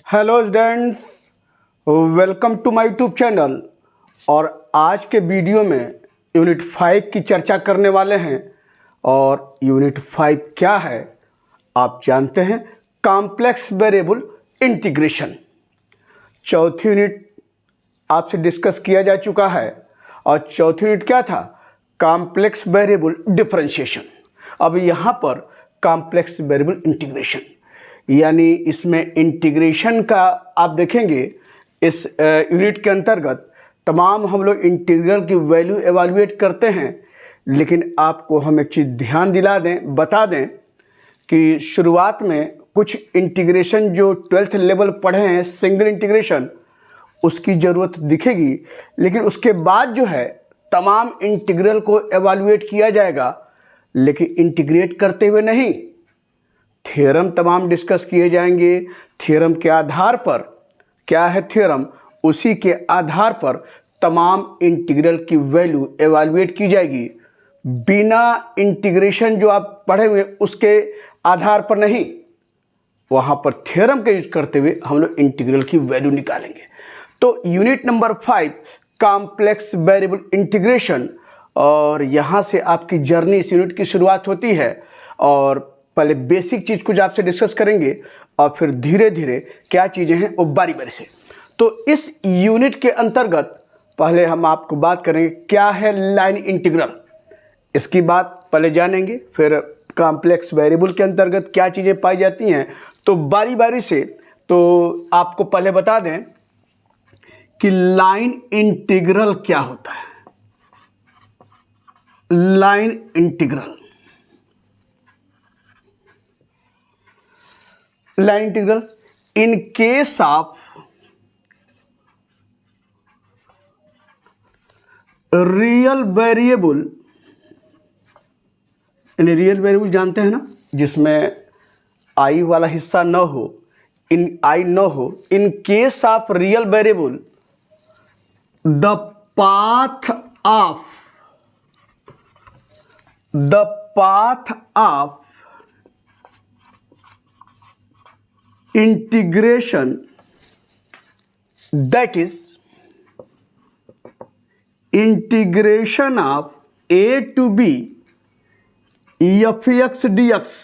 Hello students, welcome to my YouTube channel. और आज के वीडियो में यूनिट 5 की चर्चा करने वाले हैं। और यूनिट 5 क्या है आप जानते हैं? Complex variable integration. चौथी यूनिट आपसे डिस्कस किया जा चुका है और चौथी यूनिट क्या था? Complex variable differentiation. अब यहाँ पर कॉम्प्लेक्स वेरिएबल इंटीग्रेशन, यानी इसमें इंटीग्रेशन का आप देखेंगे। इस यूनिट के अंतर्गत तमाम हम लोग इंटीग्रल की वैल्यू एवेलुएट करते हैं, लेकिन आपको हम एक चीज़ ध्यान दिला दें, बता दें कि शुरुआत में कुछ इंटीग्रेशन जो 12th लेवल पढ़े हैं, सिंगल इंटीग्रेशन, उसकी ज़रूरत दिखेगी। लेकिन उसके बाद जो है तमाम इंटीग्रल को एवेलुएट किया जाएगा, लेकिन इंटीग्रेट करते हुए नहीं। थ्योरम तमाम डिस्कस किए जाएंगे। थ्योरम के आधार पर, क्या है थ्योरम, उसी के आधार पर तमाम इंटीग्रल की वैल्यू एवेलुएट की जाएगी। बिना इंटीग्रेशन जो आप पढ़े हुए उसके आधार पर नहीं, वहाँ पर थ्योरम का यूज करते हुए हम लोग इंटीग्रल की वैल्यू निकालेंगे। तो unit number 5 complex variable integration, और यहाँ से आपकी जर्नी इस यूनिट की शुरुआत होती है। और पहले बेसिक चीज़ कुछ आपसे डिस्कस करेंगे और फिर धीरे धीरे क्या चीज़ें हैं वो बारी बारी से। तो इस यूनिट के अंतर्गत पहले हम आपको बात करेंगे क्या है लाइन इंटीग्रल। इसकी बात पहले जानेंगे, फिर कॉम्प्लेक्स वेरिएबल के अंतर्गत क्या चीज़ें पाई जाती हैं। तो बारी बारी से तो आपको पहले बता दें कि लाइन इंटीग्रल क्या होता है। Line integral, line integral in case of real variable, यानी रियल वेरिएबल जानते हैं ना, जिसमें आई वाला हिस्सा न हो, इन आई न हो। In case of real variable the path of integration, that is integration of a to b fx dx।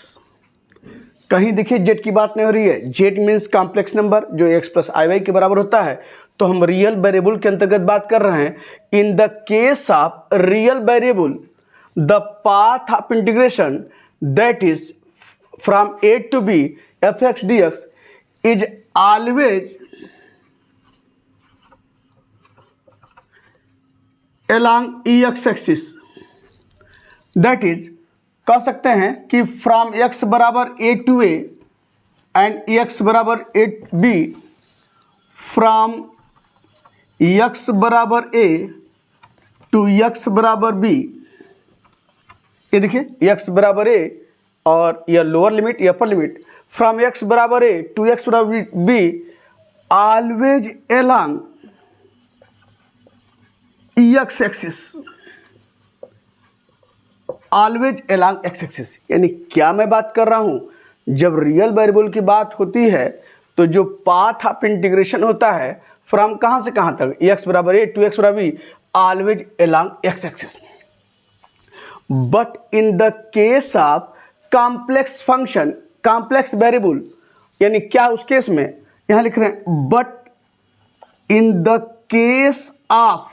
कहीं देखिए जेड की बात नहीं हो रही है। जेड मीन्स कॉम्प्लेक्स नंबर जो x प्लस आई वाई के बराबर होता है। तो हम रियल वेरिएबल के अंतर्गत बात कर रहे हैं। इन the case of real variable the path of integration that is from a to b fx dx is always along ex axis। that is कह सकते हैं कि फ्रॉम x बराबर a to a and x बराबर a b, from x बराबर a to x बराबर b। ये देखिए x बराबर a और यह लोअर लिमिट, यह अपर लिमिट। फ्रॉम x बराबर a टू x बराबर b always along x axis. Always along x axis, यानी क्या मैं बात कर रहा हूं? जब रियल वेरिएबल की बात होती है तो जो पाथ ऑफ इंटीग्रेशन होता है फ्रॉम कहां से कहां तक, x बराबर a टू x बराबर b, always along x axis. But in the case of complex function, complex variable, यानी क्या उस केस में, यहां लिख रहे हैं but in the case of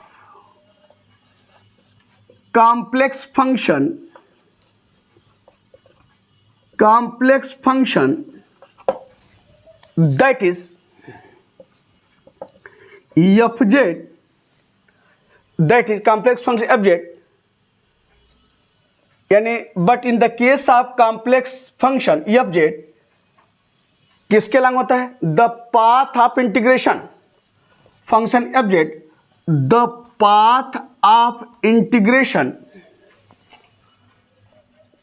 complex function that is f z, that is complex function f z, यानी but in the case of complex function f z किसके लंग होता है? The path of integration function f z, the path of integration,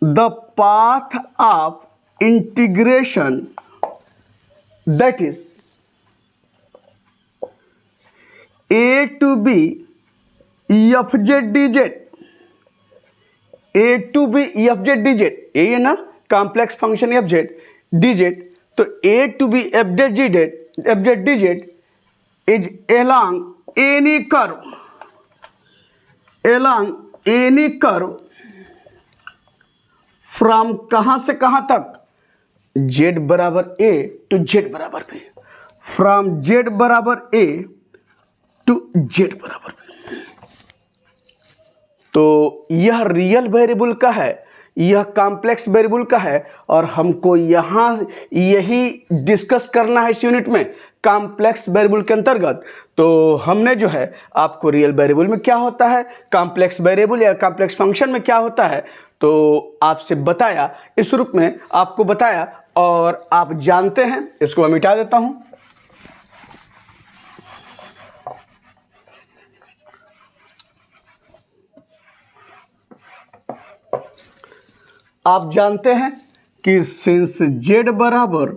the path of integration that is a to b f z d z, a to b f z d z, यही है ना complex function f z d z. तो a to b f z g z FZ digit is along any curve from कहां से कहां तक, z बराबर a to z बराबर b, फ्रॉम z बराबर a टू z बराबर b। तो यह रियल वेरिएबल का है, यह कॉम्प्लेक्स वेरिएबल का है, और हमको यहाँ यही डिस्कस करना है इस यूनिट में कॉम्प्लेक्स वेरिएबल के अंतर्गत। तो हमने जो है आपको रियल वेरिएबल में क्या होता है, कॉम्प्लेक्स वेरिएबल या कॉम्प्लेक्स फंक्शन में क्या होता है, तो आपसे बताया, इस रूप में आपको बताया और आप जानते हैं। इसको मैं मिटा देता हूं। आप जानते हैं कि सिंस z बराबर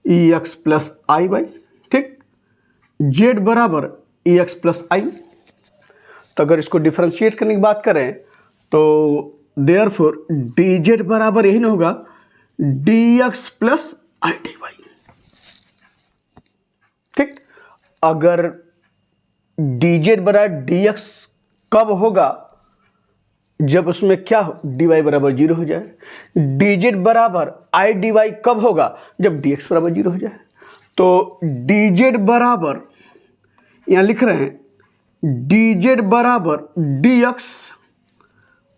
एक्स प्लस आई वाई, ठीक, z बराबर एक्स प्लस आई, तो अगर इसको डिफरेंशिएट करने की बात करें तो देयरफॉर dz बराबर यही ना होगा dx plus i d y, ठीक। अगर dz बराबर dx कब होगा, जब उसमें क्या हो, dy बराबर 0 हो जाए। dz बराबर आई डी वाई कब होगा, जब dx बराबर 0 हो जाए। तो dz बराबर यहां लिख रहे हैं dz बराबर dx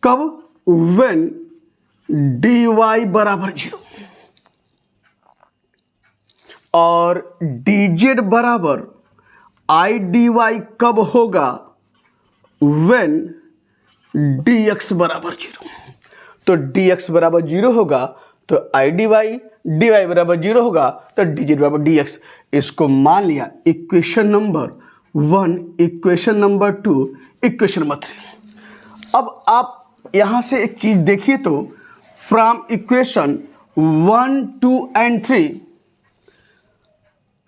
कब, when dy बराबर 0, और dz बराबर आई डी वाई कब होगा, when dx बराबर 0। तो dx बराबर 0 होगा तो आई डी वाई, dy बराबर 0 होगा तो dz बराबर dx। इसको मान लिया equation number 1, equation number 2, equation number 3। अब आप यहां से एक चीज देखिए तो from equation 1, 2 and 3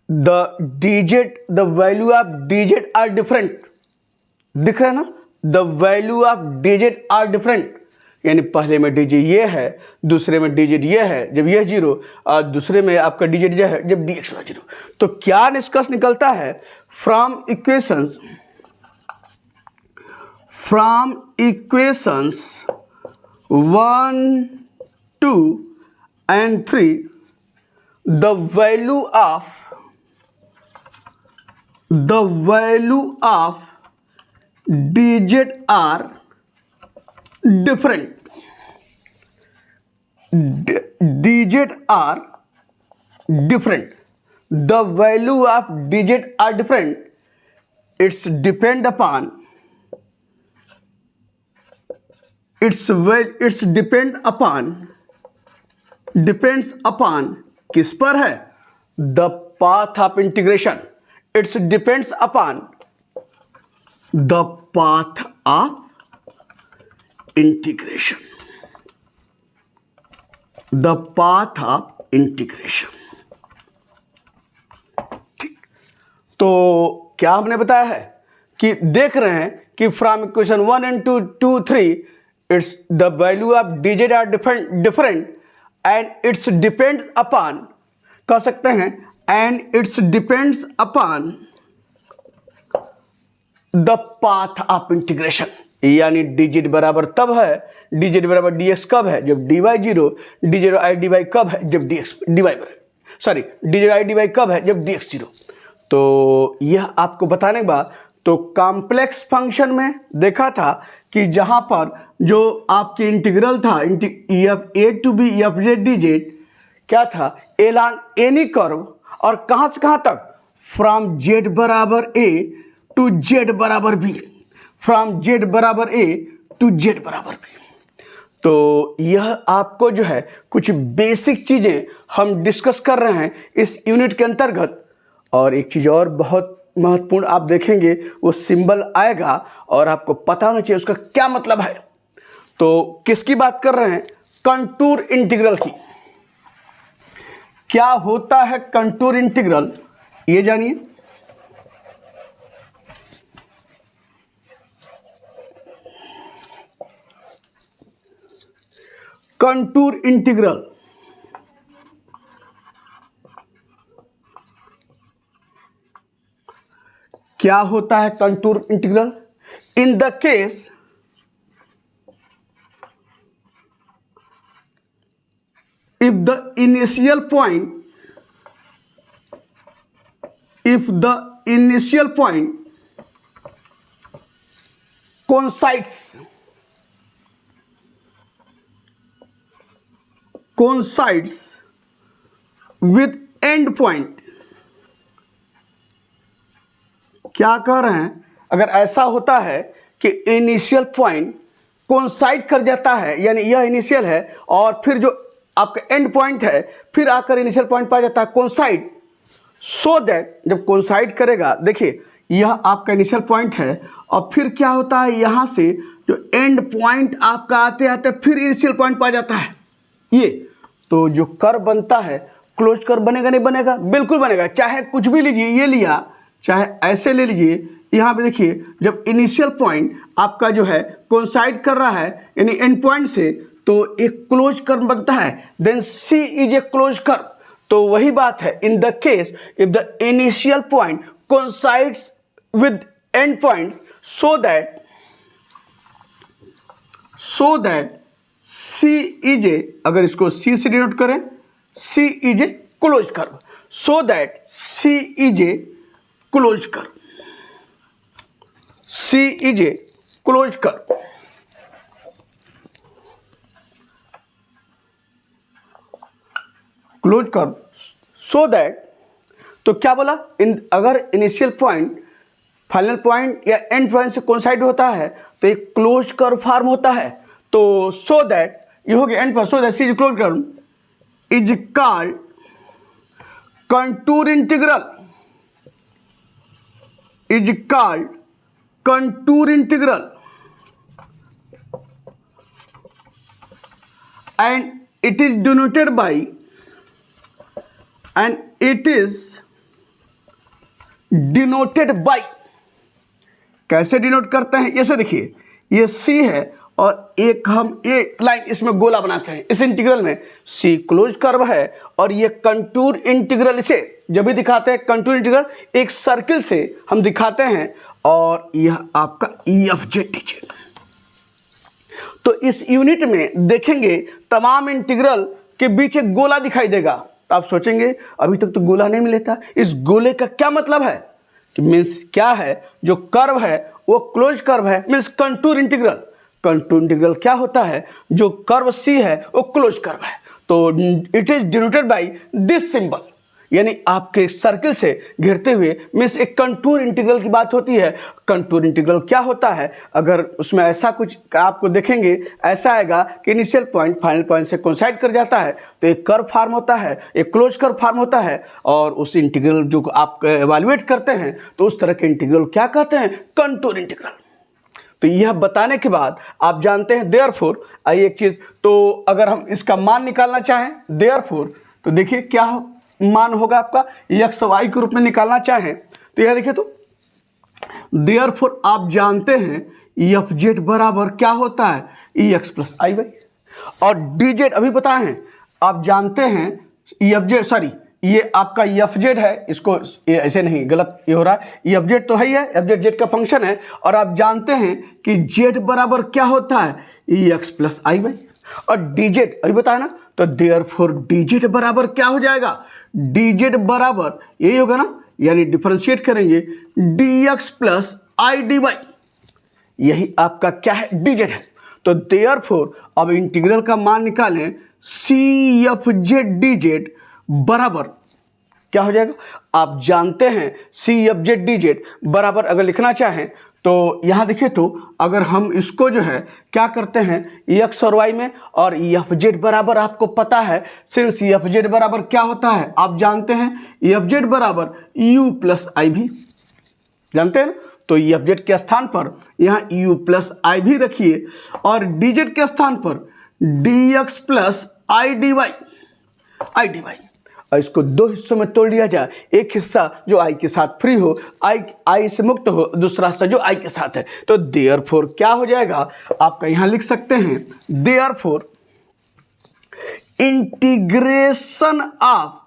the value of dz are different, दिख रहा है ना, the value of dz are different, यानी पहले में dz ये है, दूसरे में dz ये है जब यह 0, और दूसरे में आपका dz ये है जब dx 0। तो क्या निष्कर्ष निकलता है, from equations 1, 2 and 3 the value of dz are different, dz are different, the value of dz are different, it's depend upon, depends upon किस पर है, the path of integration, it depends upon the path of integration, the path of integration, ठीक। तो क्या हमने बताया है कि देख रहे हैं कि from equation 1 and 2, 3 it's the value of dz are different and it's depends upon, कह सकते हैं and it's depends upon the path of integration, यानी dz बराबर तब है, dz बराबर dx कब है, जब dy 0, dz i d y कब है, जब dx dz i d y कब है, जब dx 0। तो यह आपको बताने के बाद तो कॉम्प्लेक्स फंक्शन में देखा था कि जहां पर जो आपकी इंटीग्रल था a to b fz dz क्या था, along एनी कर्व, और कहां से कहां तक, फ्रॉम z बराबर a टू z बराबर b, फ्रॉम z बराबर a टू z बराबर b। तो यह आपको जो है कुछ बेसिक चीजें हम डिस्कस कर रहे हैं इस यूनिट के अंतर्गत। और एक चीज और बहुत महत्वपूर्ण आप देखेंगे, वो सिंबल आएगा और आपको पता होना चाहिए उसका क्या मतलब है। तो किसकी बात कर रहे हैं, कंटूर इंटीग्रल की। क्या होता है कंटूर इंटीग्रल, ये जानिए। कंटूर इंटीग्रल क्या होता है contour integral? In the case if the initial point coincides with end point, क्या कह रहे हैं, अगर ऐसा होता है कि इनिशियल पॉइंट कोइंसाइड कर जाता है, यानी यह इनिशियल है और फिर जो आपका एंड पॉइंट है फिर आकर इनिशियल पॉइंट पाया जाता है कोइंसाइड, सो दैट जब कोइंसाइड करेगा, देखिए यह आपका इनिशियल पॉइंट है और फिर क्या होता है, यहाँ से जो एंड पॉइंट आपका आते आते फिर इनिशियल पॉइंट पाया जाता है, ये तो जो कर्व बनता है क्लोज कर्व बनेगा नहीं बनेगा? बिल्कुल बनेगा। चाहे कुछ भी लीजिए, ये लिया चाहे ऐसे ले लीजिए, यहाँ पे देखिए जब इनिशियल पॉइंट आपका जो है कोइंसाइड कर रहा है यानी एंड पॉइंट से, तो एक क्लोज कर्व बनता है, then c is a close curve. तो वही बात है, in the case if the initial point coincides with end points so that C is a, अगर इसको सी से डिनोट करें, c is a close curve, so that C is a close curve, c is a close curve. Close curve so that, तो क्या बोला, अगर initial point final point या end point से कोइंसाइड होता है तो एक क्लोज कर्व फॉर्म होता है। तो सो दैट ये हो गया end point, so that C is close curve is called contour integral, is called contour integral and it is denoted by कैसे डिनोट करते हैं, ऐसे देखिए ये सी है और एक हम एक लाइन इसमें गोला बनाते हैं, इस इंटीग्रल में सी क्लोज कर्व है और ये कंटूर इंटीग्रल, इसे जब भी दिखाते हैं कंटूर इंटीग्रल एक सर्किल से हम दिखाते हैं और यह आपका EFZ। तो इस यूनिट में देखेंगे तमाम इंटीग्रल के बीच एक गोला दिखाई देगा। तो आप सोचेंगे अभी तक तो गोला नहीं मिला था, इस गोले का क्या मतलब है, कि मीन्स क्या है, जो कर्व है वो क्लोज कर्व है, means contour integral. Contour integral क्या होता है, जो कर्व सी है वो क्लोज कर्व है। तो it is denoted by this symbol, यानी आपके सर्किल से घिरते हुए, मीन्स एक कंटूर इंटीग्रल की बात होती है। कंटूर इंटीग्रल क्या होता है, अगर उसमें ऐसा कुछ आपको देखेंगे, ऐसा आएगा कि इनिशियल पॉइंट फाइनल पॉइंट से कोइंसाइड कर जाता है तो एक कर्व फॉर्म होता है, एक क्लोज कर्व फॉर्म होता है, और उस इंटीग्रल जो आप एवेल्युएट करते हैं तो उस तरह के इंटीग्रल क्या कहते हैं, कंटूर इंटीग्रल। तो यह बताने के बाद आप जानते हैं देयरफॉर, आइए एक चीज़, तो अगर हम इसका मान निकालना चाहें देयरफॉर, तो देखिए क्या मान होगा आपका, x y के रूप में निकालना चाहें तो यह देखिए, तो देयरफॉर आप जानते हैं FZ बराबर क्या होता है, EX प्लस IY, और DZ अभी बताए हैं, आप जानते हैं FZ, सॉरी ये आपका FZ है, इसको ये ऐसे नहीं, गलत ये हो रहा है, FZ तो है ही है, FZ Z का फंक्शन है, और आप जानते हैं कि Z बराबर क्या होता है, EX प्लस IY, और DZ अभी बताया ना, तो देयरफॉर DZ बराबर क्या हो जाएगा, DZ बराबर यही होगा ना, यानी डिफरेंशिएट करेंगे DX प्लस IDY, यही आपका क्या है, DZ है। तो देयरफॉर अब इंटीग्रल का मान निकालें, CFZ DZ बराबर क्या हो जाएगा, आप जानते हैं CFZ DZ बराबर, अगर लिखना चाहें तो यहाँ देखिए, तो अगर हम इसको जो है क्या करते हैं x और y में, और FZ बराबर आपको पता है, सिंस FZ बराबर क्या होता है आप जानते हैं, FZ बराबर u प्लस आई भी जानते हैं ना, तो FZ के स्थान पर यहाँ u प्लस आई भी रखिए और DZ के स्थान पर dx प्लस IDY, और इसको दो हिस्सों में तोड़ दिया जाए, एक हिस्सा जो i के साथ फ्री हो, i से मुक्त हो, दूसरा हिस्सा जो i के साथ है। तो देयरफॉर क्या हो जाएगा, आपका यहां लिख सकते हैं therefore integration of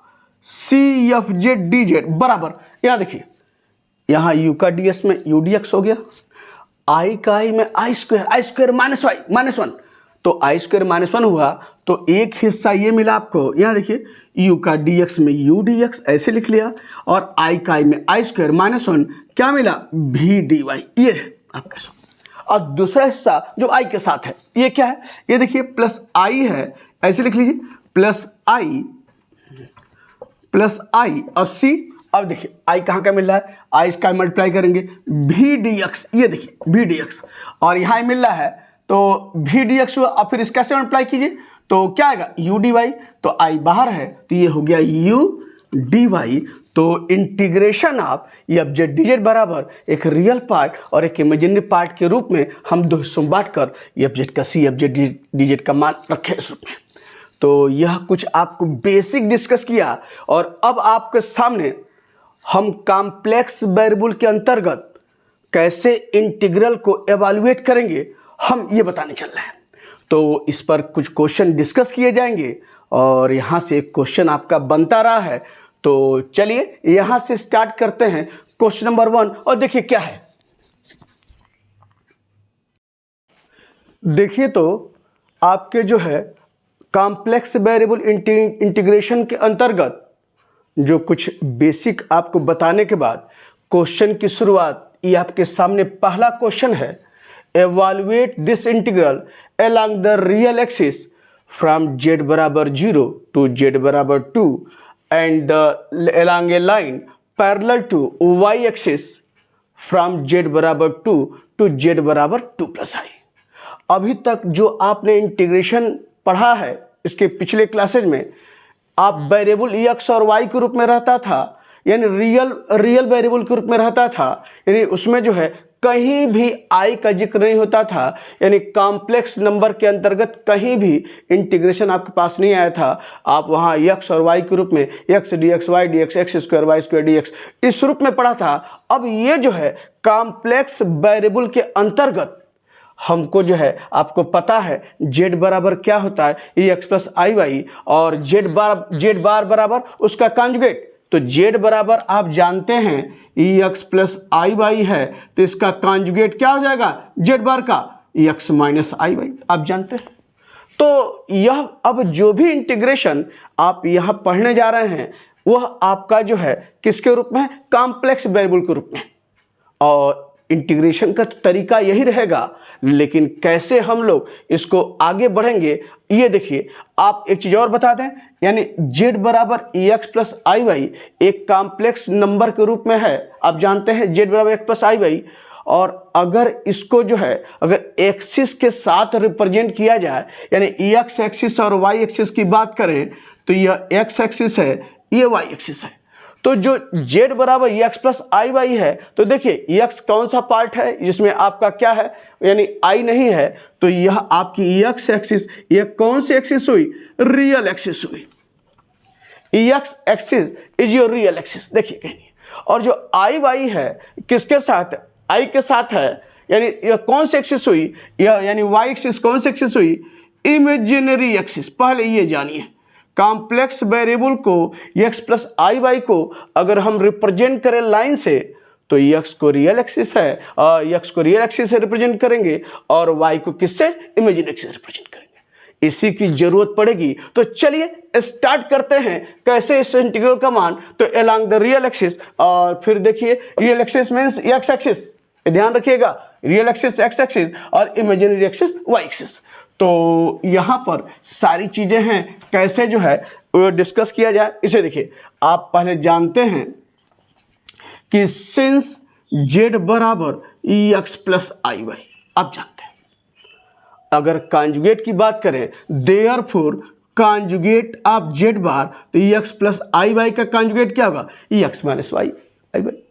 CFZ DZ बराबर, यहां देखिए यहाँ u का ds में u dx हो गया, i का i में i square minus y minus one, तो आई स्क्वायर माइनस वन हुआ, तो एक हिस्सा ये मिला आपको, यहाँ देखिए u का dx में u dx ऐसे लिख लिया, और i का i में आई स्क्वायर माइनस वन क्या मिला v dy, ये है आपका सब। और दूसरा हिस्सा जो i के साथ है ये क्या है, ये देखिए प्लस i है, ऐसे लिख लीजिए प्लस i और c, अब देखिए i कहाँ का मिल रहा है, i इसका मल्टीप्लाई करेंगे v dx, ये देखिए v dx, और यहाँ मिल रहा है तो v dx हुआ, अब फिर इसका से मल्टीप्लाई कीजिए तो क्या आएगा u dy, तो i बाहर है तो ये हो गया u dy। तो integration of F z d Z बराबर एक रियल पार्ट और एक इमेजिनरी पार्ट के रूप में हम दो हिस्सों में बांट कर एफ जेड का c f z d z का मान रखें इस रूप में। तो यह कुछ आपको बेसिक डिस्कस किया, और अब आपके सामने हम कॉम्प्लेक्स वेरिएबल के अंतर्गत कैसे इंटीग्रल को एवेलुएट करेंगे हम ये बताने चल रहे हैं। तो इस पर कुछ क्वेश्चन डिस्कस किए जाएंगे, और यहाँ से एक क्वेश्चन आपका बनता रहा है। तो चलिए यहाँ से स्टार्ट करते हैं क्वेश्चन नंबर 1, और देखिए क्या है। देखिए तो आपके जो है कॉम्प्लेक्स वेरिएबल इंटीग्रेशन के अंतर्गत जो कुछ बेसिक आपको बताने के बाद क्वेश्चन की शुरुआत, ये आपके सामने पहला क्वेश्चन है, एवैल्यूएट this integral along the real axis from z बराबर 0 टू z बराबर 2 and along a line parallel to y axis from z बराबर 2 to z बराबर 2 प्लस i। अभी तक जो आपने इंटीग्रेशन पढ़ा है इसके पिछले क्लासेज में, आप वेरिएबल x और y के रूप में रहता था, यानी रियल वेरिएबल के रूप में रहता था, यानी उसमें जो है कहीं भी i का जिक्र नहीं होता था, यानी कॉम्प्लेक्स नंबर के अंतर्गत कहीं भी इंटीग्रेशन आपके पास नहीं आया था। आप वहाँ x और y के रूप में x dx y dx x square y square dx इस रूप में पढ़ा था। अब ये जो है कॉम्प्लेक्स वेरिएबल के अंतर्गत हमको जो है आपको पता है z बराबर क्या होता है, ये x प्लस आई वाई, और z बार बराबर उसका कॉन्जुगेट। तो z बराबर आप जानते हैं एक्स प्लस आई वाई है, तो इसका कॉन्जुगेट क्या हो जाएगा z बार का एक्स माइनस आई वाई, आप जानते हैं। तो यह अब जो भी इंटीग्रेशन आप यहाँ पढ़ने जा रहे हैं वह आपका जो है किसके रूप में है, कॉम्प्लेक्स वेरिएबल के रूप में। और इंटीग्रेशन का तरीका यही रहेगा, लेकिन कैसे हम लोग इसको आगे बढ़ेंगे ये देखिए। आप एक चीज़ और बता दें, यानी z बराबर एक्स प्लस आई वाई एक कॉम्प्लेक्स नंबर के रूप में है, आप जानते हैं z बराबर एक्स प्लस आई वाई। और अगर इसको जो है अगर एक्सिस के साथ रिप्रेजेंट किया जाए, यानी एक्स एक्सिस और वाई एक्सिस की बात करें, तो यह एक्स एक्सिस है, ये वाई एक्सिस है। तो जो z बराबर एक्स प्लस आई वाई है, तो देखिए x कौन सा पार्ट है जिसमें आपका क्या है, यानी i नहीं है, तो यह आपकी x एक्सिस, यह कौन सी एक्सिस हुई, रियल एक्सिस हुई। x axis is your real axis, देखिए कहीं। और जो आई वाई है किसके साथ, i के साथ है, यानी यह कौन सी एक्सिस हुई, यह यानी y एक्सिस कौन सी एक्सिस हुई, इमेजिनरी एक्सिस। पहले ये जानिए, कॉम्प्लेक्स वेरिएबल को x प्लस आई वाई को अगर हम रिप्रेजेंट करें लाइन से, तो x को रियल एक्सिस है, x को रियल एक्सिस से रिप्रेजेंट करेंगे, और y को किससे, इमेजिनरी एक्सिस से रिप्रेजेंट करेंगे। इसी की जरूरत पड़ेगी। तो चलिए स्टार्ट करते हैं कैसे इस इंटीग्रल का मान, तो अलोंग द रियल एक्सिस, और फिर देखिए real axis means x axis, ध्यान रखिएगा, रियल एक्सिस x एक्सिस और इमेजिनरी एक्सिस y एक्सिस। तो यहाँ पर सारी चीज़ें हैं, कैसे जो है वो डिस्कस किया जाए इसे देखिए। आप पहले जानते हैं कि सिंस z बराबर एक्स प्लस आई वाई, आप जानते हैं। अगर कॉन्जुगेट की बात करें, देयरफॉर कॉन्जुगेट ऑफ z बार, तो एक्स प्लस आई वाई का कॉन्जुगेट क्या होगा, एक्स माइनस वाई आई वाई।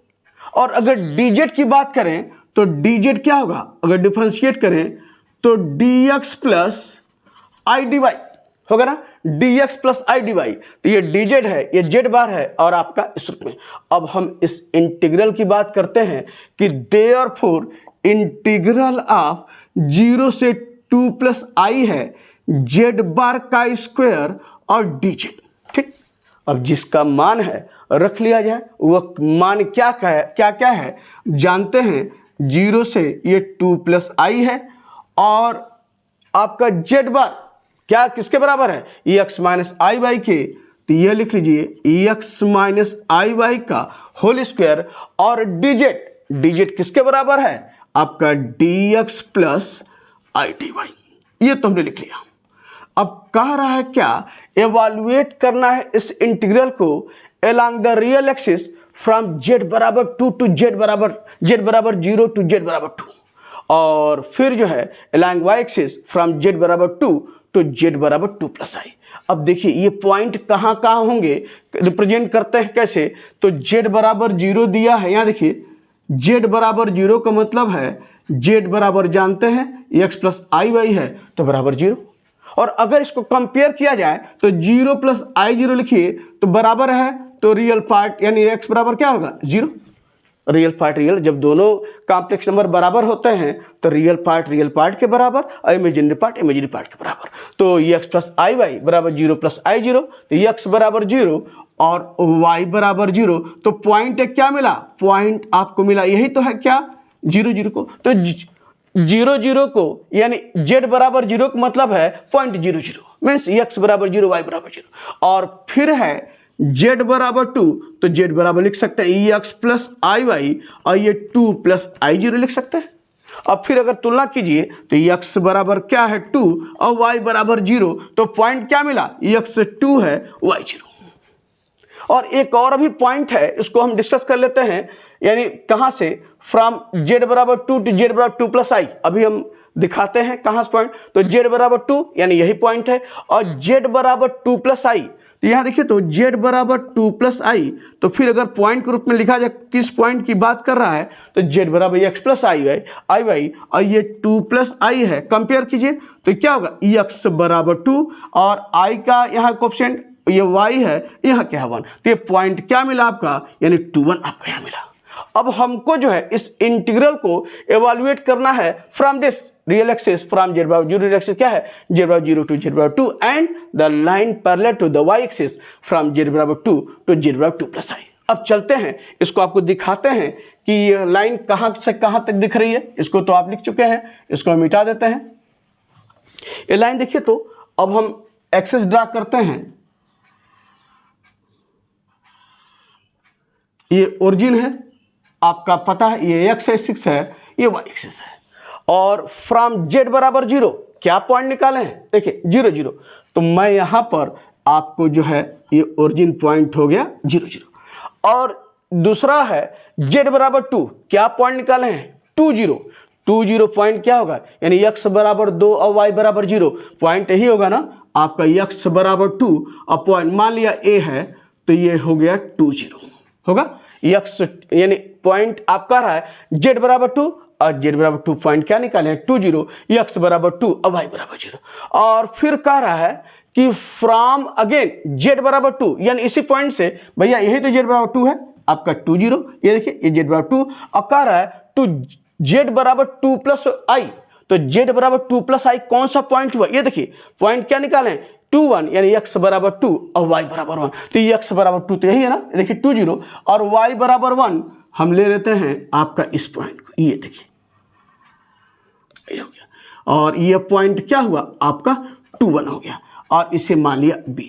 और अगर dz की बात करें तो dz क्या होगा, अगर डिफरेंशिएट करें तो dx plus i d y होगा ना, dx plus i d y. तो ये dz है, ये z बार है, और आपका इस रूप में। अब हम इस इंटीग्रल की बात करते हैं कि देयरफॉर इंटीग्रल ऑफ 0 से 2 प्लस आई है, z बार का स्क्वायर और dz, ठीक। अब जिसका मान है रख लिया जाए। वह मान क्या है जानते हैं। 0 से ये 2 प्लस आई है और आपका जेड बार क्या किसके बराबर है, एक्स माइनस आई वाई के। तो ये लिख लीजिए एक्स माइनस आई वाई का होल स्क्वायर और डिजिट किसके बराबर है, आपका d x plus i d y. ये तो हमने लिख लिया। अब कह रहा है क्या, एवैल्यूएट करना है इस इंटीग्रल को along the real axis from z बराबर 2 टू z बराबर 0 टू z बराबर 2, और फिर जो है along y axis from z बराबर 2 टू z बराबर 2 प्लस आई। अब देखिए ये पॉइंट कहाँ होंगे, रिप्रेजेंट करते हैं कैसे, तो z बराबर 0 दिया है, यहाँ देखिए z बराबर 0 का मतलब है z बराबर जानते हैं x प्लस आई वाई है तो बराबर 0। और अगर इसको कंपेयर किया जाए तो 0 प्लस आई 0 लिखिए तो बराबर है, तो रियल पार्ट यानी x बराबर क्या होगा 0। रियल पार्ट रियल, जब दोनों कॉम्प्लेक्स नंबर बराबर होते हैं तो रियल पार्ट के बराबर और इमेजिनरी पार्ट के बराबर। तो x प्लस आई वाई बराबर 0 प्लस आई 0, तो x बराबर 0 और y बराबर 0। तो पॉइंट क्या मिला, पॉइंट आपको मिला यही तो है क्या 0 0 को। तो 0 0 को यानी z बराबर 0 का मतलब है पॉइंट 0 0 मीन्स x बराबर 0 y बराबर 0। और फिर है z बराबर 2, तो z बराबर लिख सकते हैं x प्लस आई वाई और ये 2 प्लस आई 0 लिख सकते हैं। अब फिर अगर तुलना कीजिए तो x बराबर क्या है 2 और y बराबर 0, तो पॉइंट क्या मिला x 2 है y 0। और एक और अभी पॉइंट है, इसको हम डिस्कस कर लेते हैं, यानी कहाँ से, फ्रॉम z बराबर 2 टू z बराबर 2 प्लस आई। अभी हम दिखाते हैं कहाँ से पॉइंट, तो z बराबर 2 यानी यही पॉइंट है, और z बराबर 2 प्लस आई, तो यहाँ देखिए तो z बराबर 2 प्लस आई, तो फिर अगर पॉइंट के रूप में लिखा जाए किस पॉइंट की बात कर रहा है, तो z बराबर x प्लस आई वाई और ये 2 प्लस आई है, कंपेयर कीजिए तो क्या होगा x बराबर 2 और i का यहाँ कोएफिशिएंट ये y है, यहाँ क्या है 1, तो ये पॉइंट क्या मिला आपका यानी 2 1 आपका यहाँ मिला। अब हमको जो है इस इंटीग्रल को एवैल्यूएट करना है from this real axis from z बराबर 0 रियल एक्सिस क्या है z बराबर 0 टू z बराबर 2 and the line parallel to the y axis from z बराबर 2 टू z बराबर 2 प्लस आई। अब चलते हैं इसको आपको दिखाते हैं कि ये लाइन कहाँ से कहाँ तक दिख रही है। इसको तो आप लिख चुके हैं, इसको हम मिटा देते हैं। ये लाइन देखिए, तो अब हम एक्सिस ड्रा करते हैं। ये ओरिजिन है, आपका पता है ये x एक्सिस है, ये y एक्सिस है, और फ्रॉम z बराबर 0 क्या पॉइंट निकाले हैं, देखिए 0 0, तो मैं यहाँ पर आपको जो है ये ओरिजिन पॉइंट हो गया 0 0। और दूसरा है z बराबर 2 क्या पॉइंट निकाले हैं 2 0 पॉइंट क्या होगा, यानी x बराबर 2 और y बराबर 0, पॉइंट यही होगा ना आपका x बराबर 2 और पॉइंट मान लिया a है, तो ये हो गया 2 0 होगा। x यानी पॉइंट आप कह रहा है z बराबर 2 और z बराबर 2 पॉइंट क्या निकाले हैं 2 0, x बराबर 2 और y बराबर 0। और फिर कह रहा है कि फ्रॉम अगेन z बराबर 2 यानी इसी पॉइंट से, भैया यही तो z बराबर 2 है आपका 2 0, ये देखिए ये z बराबर 2 और कह रहा है टू z बराबर 2 प्लस आई, तो z बराबर 2 प्लस आई कौन सा पॉइंट हुआ, ये देखिए पॉइंट क्या निकाले हैं 2 1 यानी x बराबर 2 और y बराबर 1, तो ये x बराबर 2 तो यही है ना, देखिए 2 0 और y बराबर 1 हम ले लेते हैं आपका इस पॉइंट को, ये देखिए ये हो गया, और ये पॉइंट क्या हुआ आपका 2 1 हो गया, और इसे मान लिया b।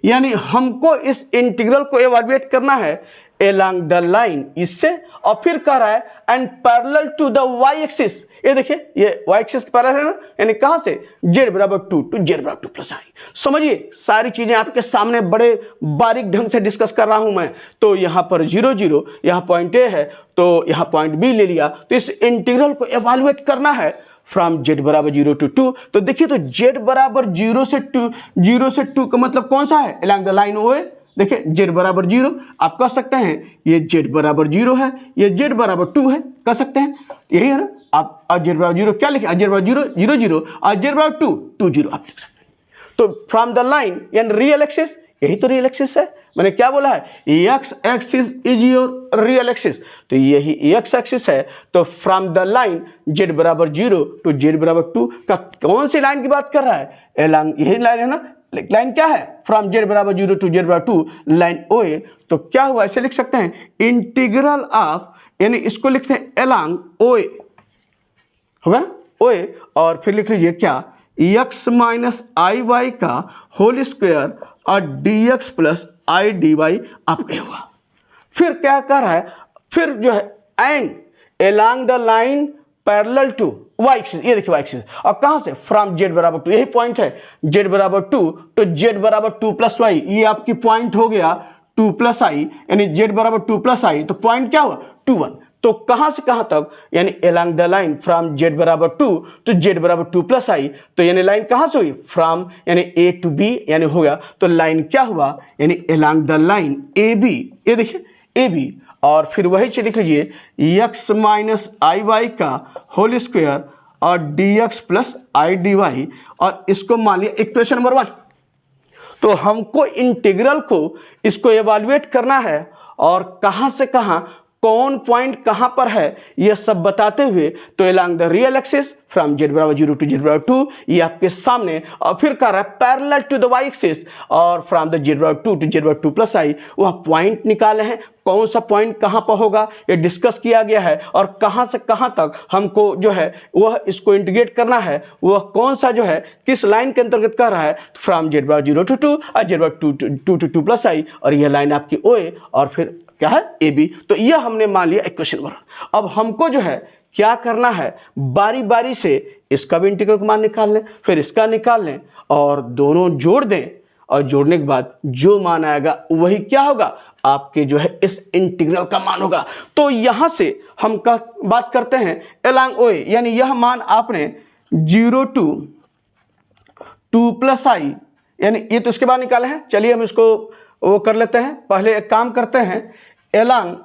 यानी हमको इस इंटीग्रल को एवैल्यूएट करना है along द लाइन इससे, और फिर कह रहा है and parallel to the y axis, ये देखिए ये y एक्सिस के पैरेलल है ना, यानी कहां से z बराबर 2 टू z बराबर 2 प्लस आई। समझिए सारी चीजें आपके सामने बड़े बारीक ढंग से डिस्कस कर रहा हूं मैं। तो यहां पर 0 0 यहां पॉइंट a है, तो यहां पॉइंट b ले लिया, तो इस इंटीग्रल को एवैल्यूएट करना है फ्रॉम z बराबर 0 टू 2। तो देखिए तो z बराबर 0 से 2 का मतलब कौन सा है, along द लाइन OA, देखिए z बराबर 0 आप कह सकते हैं ये z बराबर 0 है, ये z बराबर 2 है, कह सकते हैं यही है ना। आप z बराबर 0 क्या लिखे, z बराबर 0 0 0 और z बराबर 2 2 0 आप लिख सकते हैं। तो फ्रॉम द लाइन यानी रियल एक्सिस, यही तो रियल एक्सिस है, मैंने क्या बोला है x axis is your real axis, तो यही x एक्सिस है। तो फ्रॉम द लाइन z बराबर 0 टू z बराबर 2 का कौन सी लाइन की बात कर रहा है, along यही लाइन है ना लाइन क्या है, फ्रॉम जेड बराबर 0 टू जेड बराबर 2 लाइन ओ ए। तो क्या हुआ, ऐसे लिख सकते हैं इंटीग्रल ऑफ, यानी इसको लिखते हैं एलॉन्ग ओ ए, होगा ओ ए, और फिर लिख लीजिए क्या, x माइनस आई वाई का होल स्क्वायर और dx plus i d y आपके हुआ। फिर क्या कर रहा है, फिर जो है and along the line parallel to y axis, ये देखिए वाई एक्सिस, और कहां से, फ्रॉम जेड बराबर 2, यही पॉइंट है, जेड बराबर 2 तो जेड बराबर 2 प्लस वाई, ये आपकी पॉइंट हो गया 2 प्लस आई, यानी जेड बराबर 2 प्लस आई, तो पॉइंट क्या हुआ 2 1। तो कहां से कहां तक, यानी along the line from Z बराबर 2 तो जेड बराबर 2 प्लस आई, तो यानी लाइन कहां से हुई, फ्रॉम यानी ए टू बी, यानी हो गया, तो लाइन क्या हुआ, यानी along the line A B, ये देखिए ए बी, और फिर वही चीज लिख लीजिए x माइनस आई वाई का होल स्क्वायर और dx plus i d y, और इसको मान लिया इक्वेशन नंबर 1। तो हमको इंटीग्रल को इसको एवैल्यूएट करना है, और कहां से कहां कौन पॉइंट कहां पर है यह सब बताते हुए, तो along the real axis from Z बराबर 0 टू जेड बराबर 2 ये आपके सामने, और फिर कर रहा है parallel to the y axis और फ्रॉम द जेड बराबर 2 टू जेड बराबर 2 प्लस आई, वह पॉइंट निकाले हैं, कौन सा पॉइंट कहां पर होगा ये डिस्कस किया गया है, और कहां से कहां तक हमको जो है वह इसको इंटीग्रेट करना है, वह कौन सा जो है किस लाइन के अंतर्गत कर रहा है, फ्रॉम जेड बराबर 0 टू 2 और जेड बराबर 2 टू 2 प्लस आई, और यह लाइन आपकी ओ ए, और फिर क्या है ए बी। तो यह हमने मान लिया इक्वेशन 1। अब हमको जो है क्या करना है, बारी बारी से इसका भी इंटीग्रल का मान निकाल लें, फिर इसका निकाल लें, और दोनों जोड़ दें, और जोड़ने के बाद जो मान आएगा वही क्या होगा, आपके जो है इस इंटीग्रल का मान होगा। तो यहां से हम बात करते हैं एलॉन्ग ओ ए, यानी यह मान आपने 0 टू 2 प्लस आई, यानी ये तो इसके बाद निकाले हैं। चलिए हम इसको वो कर लेते हैं, पहले एक काम करते हैं, एलॉन्ग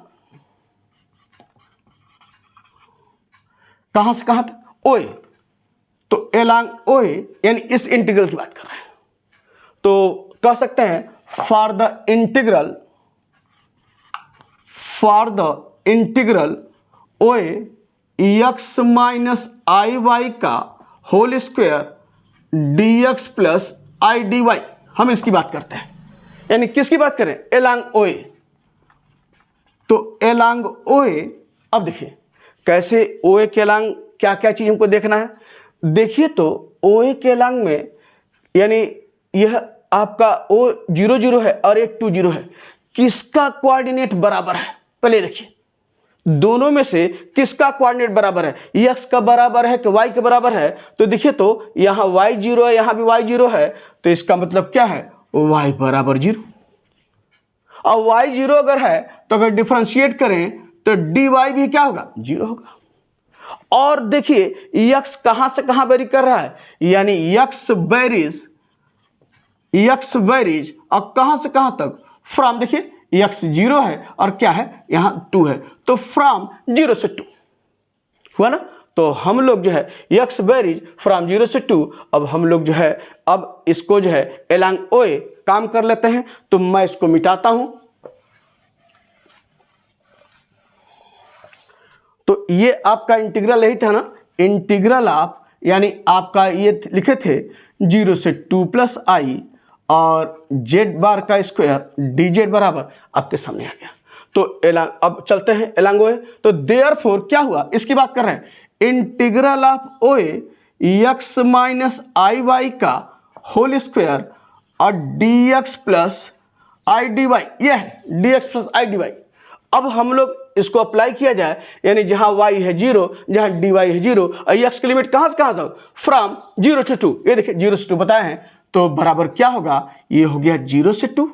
कहां से कहां तक ओ ए, तो एलॉन्ग ओ ए यानी इस इंटीग्रल की बात कर रहे हैं, तो कह सकते हैं for the integral o A x minus i y का whole square dx plus i d y, हम इसकी बात करते हैं, यानी किसकी बात करें, एलॉन्ग ओ ए। तो एलॉन्ग ओ ए, अब देखिए कैसे ओ ए के एलॉन्ग क्या क्या चीज हमको देखना है। देखिए तो ओ ए के एलॉन्ग में, यानी यह आपका ओ 0 0 है और एक 2 0 है, किसका कोऑर्डिनेट बराबर है, पहले देखिए दोनों में से किसका कोऑर्डिनेट बराबर है, x का बराबर है कि y के बराबर है। तो देखिए तो यहां y 0 है, यहां भी y 0 है, तो इसका मतलब क्या है, y बराबर 0। अब y 0 अगर है तो अगर डिफरेंशिएट करें तो dy भी क्या होगा, 0 होगा। और देखिए x कहां से कहां वेरी कर रहा है, यानी x वेरीज और कहां से कहां तक, फ्रॉम, देखिए x 0 है और क्या है यहां 2 है, तो फ्रॉम 0 से 2 हुआ ना। तो हम लोग जो है x वेरीज फ्रॉम 0 से 2, अब हम लोग जो है अब इसको जो है एलॉन्ग ओ ए काम कर लेते हैं। तो मैं इसको मिटाता हूं, तो ये आपका इंटीग्रल यही था ना, इंटीग्रल आप, यानी आपका ये लिखे थे 0 से 2 प्लस आई और जेड बार का स्क्वायर डी जेड बराबर आपके सामने आ गया। तो एलॉन्ग, अब चलते हैं एलॉन्ग ओ ए। तो देयरफॉर क्या हुआ, इसकी बात कर रहे हैं, integral of O A x minus i y का होल स्क्वायर और d x plus i d y, यह है d x plus i d y. अब हम लोग इसको अप्लाई किया जाए, यानी जहां y है 0, जहां dy है 0, और x की लिमिट कहां से कहां तक, फ्रॉम 0 से 2, ये देखिए 0 से 2 बताए हैं, तो बराबर क्या होगा, ये हो गया 0 से 2,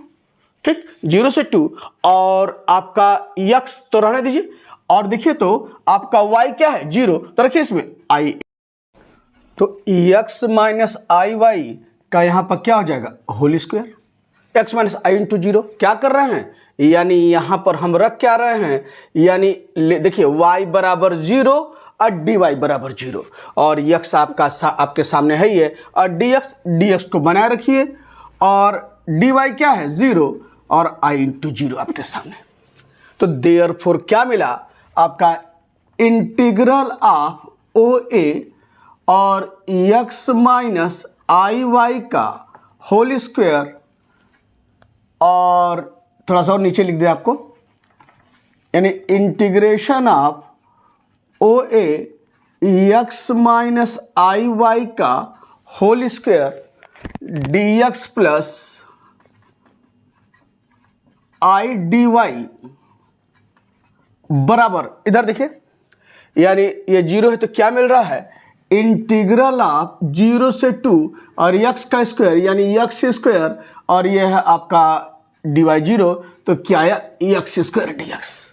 ठीक 0 से 2, और आपका x तो रहने दीजिए, और देखिए तो आपका y क्या है 0, तो रखिए इसमें i, तो x माइनस आई वाई का यहां पर क्या हो जाएगा, होल स्क्वायर, x माइनस आई इंटू 0, क्या कर रहे हैं, यानी यहां पर हम रख क्या रहे हैं, यानी देखिए y बराबर 0 और dy बराबर 0, और x आपके सामने है ये, और dx को बनाए रखिए, और dy क्या है 0 और i इंटू 0 आपके सामने। तो देयरफॉर क्या मिला आपका, इंटीग्रल ऑफ ओ ए और x माइनस आई वाई का होल स्क्वायर, और थोड़ा सा और नीचे लिख दिया आपको, यानी integration of O A x minus i y का whole square d x plus i d y बराबर, इधर देखिए, यानी ये जीरो है तो क्या मिल रहा है, इंटीग्रल ऑफ 0 से 2 और x का स्क्वायर यानी एक्स स्क्वायर, और ये है आपका dy 0, तो क्या है एक्स स्क्वायर dx।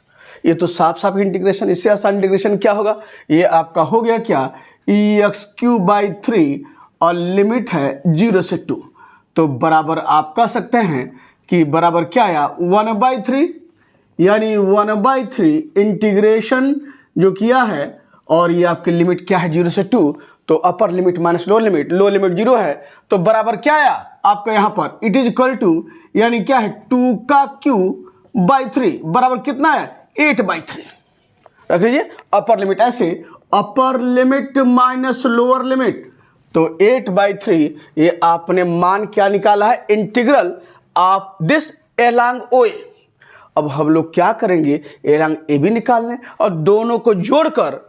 ये तो साफ साफ इंटीग्रेशन, इससे आसान इंटीग्रेशन क्या होगा, ये आपका हो गया क्या, EX³ 3 और लिमिट है 0 से 2, तो बराबर आप कह सकते हैं कि बराबर क्या आया 1/3, यानी 1/3 इंटीग्रेशन जो किया है, और ये आपकी लिमिट क्या है 0 से 2, तो upper limit minus lower limit, low limit 0 है, तो बराबर क्या आया आपका यहाँ पर, इट इज इक्वल टू, यानी क्या है 2/3 बराबर कितना है 8/3। रख लीजिए अपर लिमिट, ऐसे अपर लिमिट माइनस लोअर लिमिट, तो 8/3 ये आपने मान क्या निकाला है, integral of this along OA। अब हम लोग क्या करेंगे, एलॉन्ग AB निकालने, और दोनों को जोड़कर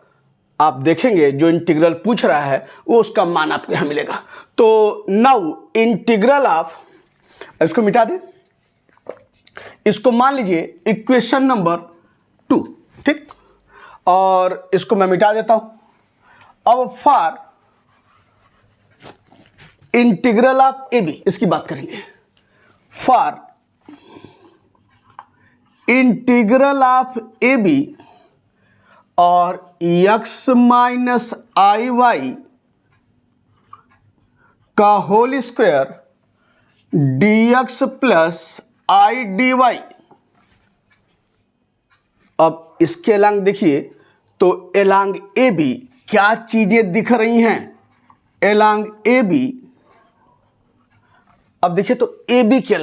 आप देखेंगे जो इंटीग्रल पूछ रहा है वो उसका मान आपको यहां मिलेगा। तो नाउ इंटीग्रल ऑफ, इसको मिटा दें, इसको मान लीजिए इक्वेशन नंबर 2, ठीक, और इसको मैं मिटा देता हूं। अब फॉर इंटीग्रल ऑफ AB इसकी बात करेंगे, फॉर इंटीग्रल ऑफ AB और x माइनस आई वाई का whole square dx plus i d y. अब इसके एलांग देखिए, तो एलांग AB क्या चीजें दिख रही हैं, एलांग AB, अब देखिए तो AB के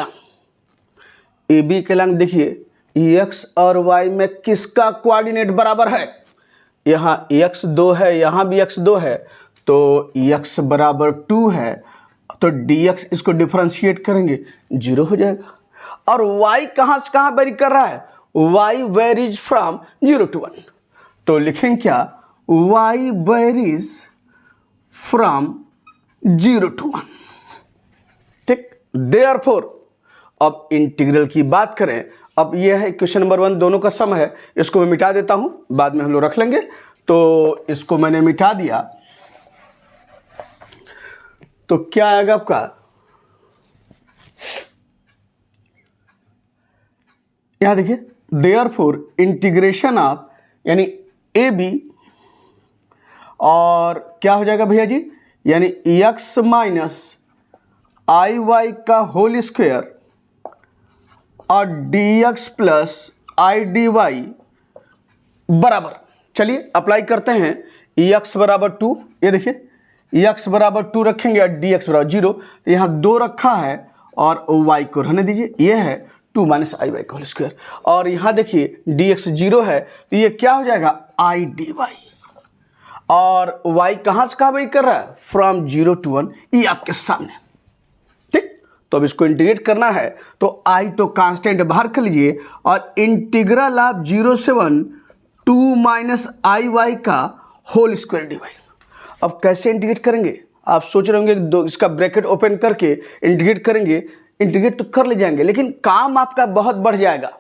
एलांग देखिए x और y में किसका कोऑर्डिनेट बराबर है, यहाँ x 2 है, यहाँ भी x 2 है, तो x बराबर 2 है, तो dx इसको डिफरेंशिएट करेंगे 0 हो जाएगा। और y कहाँ से कहाँ वेरी कर रहा है, y वेरीज फ्रॉम 0 to 1, तो लिखेंगे क्या, y वेरीज फ्रॉम 0 to 1, ठीक। देयरफॉर अब इंटीग्रल की बात करें, अब यह है क्वेश्चन नंबर 1, दोनों का सम है, इसको मैं मिटा देता हूं, बाद में हम लोग रख लेंगे। तो इसको मैंने मिटा दिया, तो क्या आएगा आपका, यहां देखिए देयरफॉर इंटीग्रेशन ऑफ, यानी AB और क्या हो जाएगा भैया जी, यानी x माइनस आई वाई का होल स्क्वायर और dx plus i d y बराबर, चलिए अप्लाई करते हैं, x बराबर 2, ये देखिए x बराबर 2 रखेंगे और dx बराबर 0, तो यहाँ 2 रखा है और y को रहने दीजिए, ये है 2 माइनस आई वाई का होल स्क्वायर, और यहाँ देखिए dx 0 है, तो ये क्या हो जाएगा आई डी वाई, और y कहाँ से कहाँ वेरी कर रहा है, फ्रॉम 0 to 1, ये आपके सामने, तो अब इसको इंटीग्रेट करना है, तो i तो कांस्टेंट बाहर कर लीजिए, और इंटीग्रल ऑफ 0 से 1 2 माइनस आई वाई का होल स्क्वायर डी वाई। अब कैसे इंटीग्रेट करेंगे, आप सोच रहे होंगे दो इसका ब्रैकेट ओपन करके इंटीग्रेट करेंगे, इंटीग्रेट तो कर ले जाएंगे, लेकिन काम आपका बहुत बढ़ जाएगा।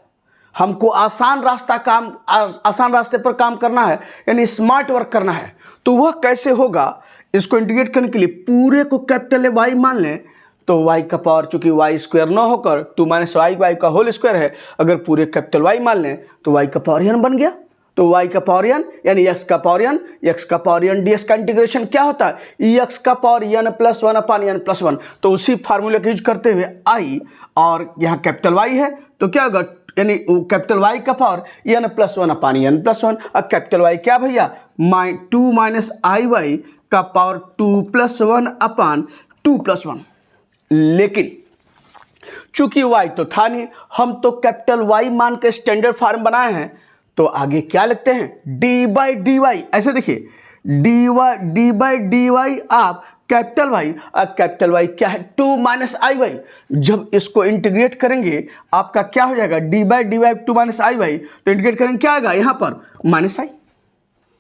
हमको आसान रास्ते पर काम करना है, यानी स्मार्ट वर्क करना है, तो वह कैसे होगा, इसको इंटीग्रेट करने के लिए पूरे को कैपिटल वाई मान लें, तो y का पावर चूंकि y स्क्वायर न होकर 2 माइनस आई वाई का होल स्क्वायर है, अगर पूरे कैपिटल Y मान लें तो y का पावर n बन गया, तो y का पावर n यानी x का पावर n dx का इंटीग्रेशन क्या होता है, x का पावर n प्लस 1 अपान n प्लस 1, तो उसी फार्मूले का यूज करते हुए i, और यहाँ कैपिटल Y है तो क्या होगा, यानी कैपिटल Y का पावर n प्लस 1 अपान n प्लस 1, और कैपिटल Y क्या भैया 2 माइनस आई वाई का पावर 2 प्लस 1 अपान 2 प्लस 1, लेकिन चूंकि y तो था नहीं, हम तो कैपिटल Y मान के स्टैंडर्ड फॉर्म बनाए हैं, तो आगे क्या लिखते हैं, d बाई डी वाई, ऐसे देखिए d बाई डी वाई आप कैपिटल वाई, कैपिटल वाई क्या है 2 माइनस आई वाई। जब इसको इंटीग्रेट करेंगे आपका क्या हो जाएगा d by 2 minus i y, तो इंटीग्रेट करेंगे क्या आएगा यहाँ पर माइनस आई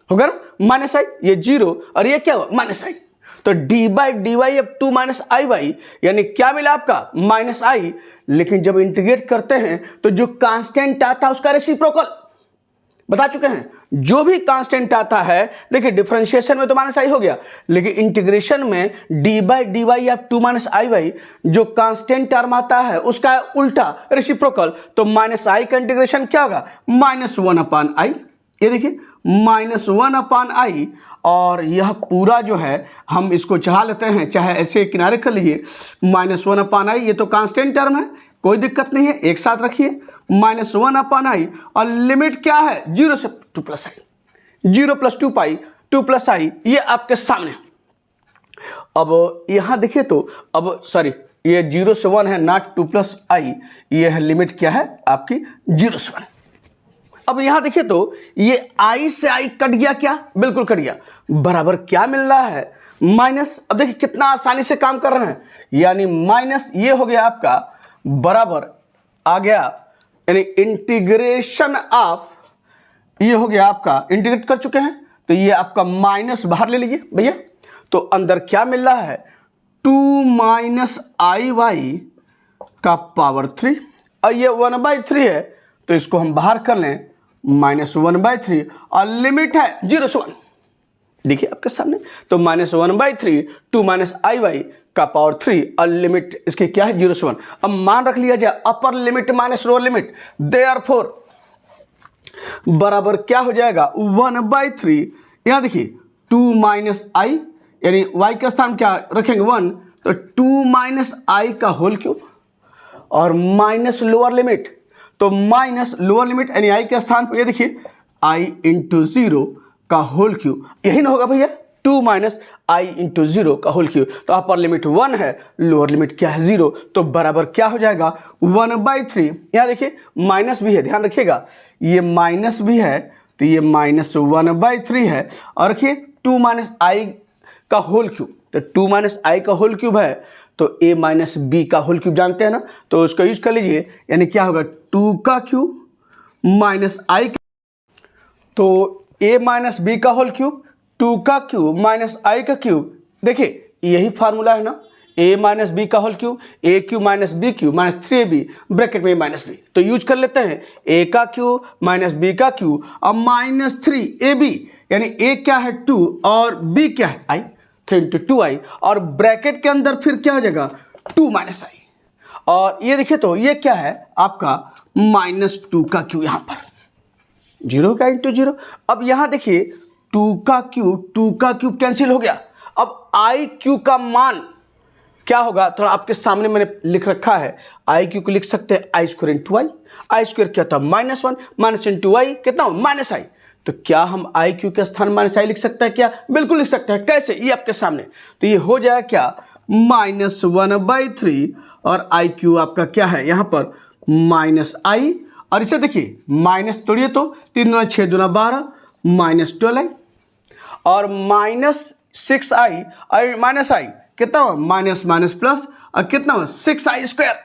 होगा ना, माइनस आई, ये 0 और ये क्या हुआ माइनस आई, तो डी बाई डी वाई अब 2 माइनस आई वाई, यानी क्या मिला आपका माइनस आई। लेकिन जब इंटीग्रेट करते हैं तो जो कांस्टेंट आता है उसका रेसिप्रोकल बता चुके हैं, जो भी कांस्टेंट आता है, देखिए डिफरेंशिएशन में तो माइनस आई हो गया, लेकिन इंटीग्रेशन में डी बाई डी वाई या 2 माइनस आई वाई जो कांस्टेंट टर्म आता है उसका उल्टा रेसिप्रोकल, तो माइनस आई का इंटीग्रेशन क्या होगा -1 अपान आई, ये देखिए -1 अपान आई। और यह पूरा जो है हम इसको चाह लेते हैं, चाहे ऐसे किनारे कर लीजिए, -1 अपान आई, ये तो कांस्टेंट टर्म है कोई दिक्कत नहीं है, एक साथ रखिए -1 अपान आई, और लिमिट क्या है 0 से 2 प्लस आई, 0 प्लस 2 पाई 2 प्लस आई, ये आपके सामने। अब यहां देखिए तो अब सॉरी ये 0 से 1 है, नॉट 2 प्लस आई, ये है लिमिट क्या है आपकी 0 से 1। अब यहां देखिए तो ये आई से आई कट गया, क्या बिल्कुल कट गया, बराबर क्या मिल रहा है माइनस। अब देखिए कितना आसानी से काम कर रहे हैं, यानी माइनस ये हो गया आपका बराबर आ गया, यानी इंटीग्रेशन ऑफ, ये हो गया आपका इंटीग्रेट कर चुके हैं, तो ये आपका माइनस बाहर ले लीजिए भैया, तो अंदर क्या मिल रहा है 2 माइनस आई वाई का पावर 3, और ये 1/3 है, तो इसको हम बाहर कर लें -1/3, और लिमिट है 0 से 1, देखिए आपके सामने, तो -1/3 2 माइनस आई वाई का पावर 3, और लिमिट इसकी क्या है 0 से 1। अब मान रख लिया जाए अपर limit minus lower limit, therefore बराबर क्या हो जाएगा 1/3, यहां देखिए 2 माइनस आई, यानी y का स्थान क्या रखेंगे 1, तो 2 माइनस आई का होल क्यूब, और माइनस लोअर लिमिट, तो माइनस लोअर लिमिट यानी आई के स्थान पर ये देखिए आई इंटू 0 का होल क्यूब, यही ना होगा भैया 2 माइनस आई इंटू 0 का होल क्यूब, तो अपर लिमिट 1 है, लोअर लिमिट क्या है 0, तो बराबर क्या हो जाएगा 1/3। यहाँ देखिए माइनस भी है, ध्यान रखिएगा ये माइनस भी है, तो ये -1/3 है, और रखिए 2 माइनस आई का होल क्यूब, तो 2 माइनस आई का होल क्यूब है, तो a माइनस बी का होल क्यूब जानते हैं ना, तो उसका यूज कर लीजिए, यानी क्या होगा 2 का क्यूब माइनस आई, तो a माइनस बी का होल क्यूब 2 का क्यूब माइनस आई का क्यूब, देखिए यही फार्मूला है ना, a माइनस बी का whole cube a cube minus b cube minus 3ab bracket में माइनस बी, तो यूज कर लेते हैं a का क्यूब माइनस बी का क्यूब और माइनस 3ab, यानी a क्या है 2 और b क्या है i, 3 इंटू 2i, और ब्रैकेट के अंदर फिर क्या हो जाएगा 2 माइनस आई, और ये देखिए तो ये क्या है आपका -2 का क्यूब, यहां पर 0 का इंटू 0। अब यहां देखिए 2 का क्यूब कैंसिल हो गया, अब आई क्यू का मान क्या होगा, थोड़ा आपके सामने मैंने लिख रखा है, आई क्यू को लिख सकते हैं आई स्क्वायर इंटू आई, आई स्क्वायर क्या था -1 माइनस इंटू आई कितना माइनस आई, तो क्या हम आई क्यू के स्थान माइनस आई लिख सकते हैं क्या, बिल्कुल लिख सकते हैं, कैसे, ये आपके सामने, तो ये हो जाएगा क्या -1/3, और आई क्यू आपका क्या है यहाँ पर -i, और इसे देखिए माइनस तोड़िए तो 3 दूना 6 दूना 12 -12i, और -6i और माइनस आई कितना हुआ माइनस माइनस प्लस, और कितना हुआ 6i स्क्वायर,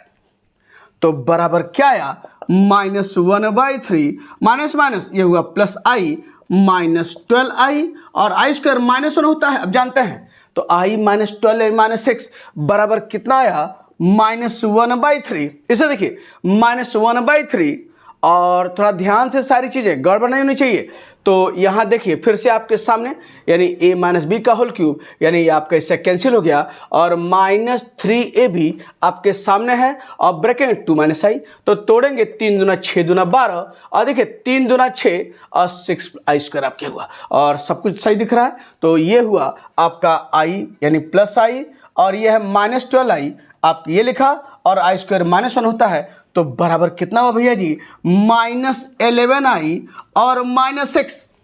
तो बराबर क्या आया -1/3 माइनस माइनस ये हुआ प्लस आई -12i, और आई स्क्वायर -1 होता है अब जानते हैं, तो i -12 -6 बराबर कितना आया -1/3। इसे देखिए -1/3, और थोड़ा ध्यान से सारी चीज़ें गड़बड़ नहीं होनी चाहिए, तो यहाँ देखिए फिर से आपके सामने, यानी a माइनस बी का होल क्यूब, यानी ये आपका इससे कैंसिल हो गया, और -3ab आपके सामने है, और ब्रैकेट 2 माइनस आई, तो तोड़ेंगे 3 दूना 6 दूना 12, और देखिए 3 दूना 6 और 6i स्क्वायर आपके हुआ, और सब कुछ सही दिख रहा है, तो ये हुआ आपका i यानी प्लस आई, और ये है -12i आप ये लिखा, और आई स्क्वायर -1 होता है, तो बराबर कितना हुआ भैया जी -11i और -6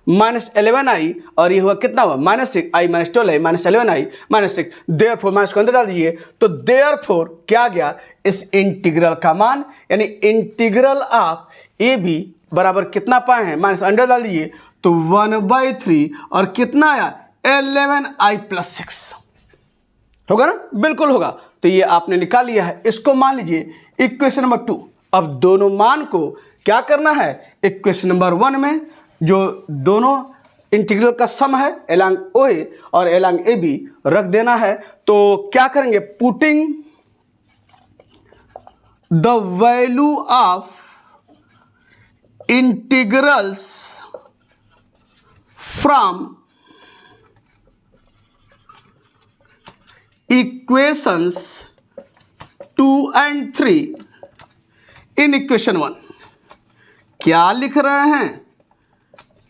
-11i, और ये हुआ कितना हुआ -6 i -12i -11i -6, therefore minus को अंदर डाल दीजिए, तो देयरफॉर क्या गया इस इंटीग्रल का मान, यानी इंटीग्रल ऑफ ए बी बराबर कितना पाए हैं माइनस अंडर डाल दीजिए, तो 1/3, और कितना आया 11i+6 होगा ना, बिल्कुल होगा। तो ये आपने निकाल लिया है, इसको मान लीजिए इक्वेशन नंबर 2। अब दोनों मान को क्या करना है, इक्वेशन नंबर 1 में जो दोनों इंटीग्रल का सम है एलॉन्ग OA और एलॉन्ग AB रख देना है। तो क्या करेंगे, putting the value of integrals from equations 2 and 3 in equation 1। क्या लिख रहे हैं,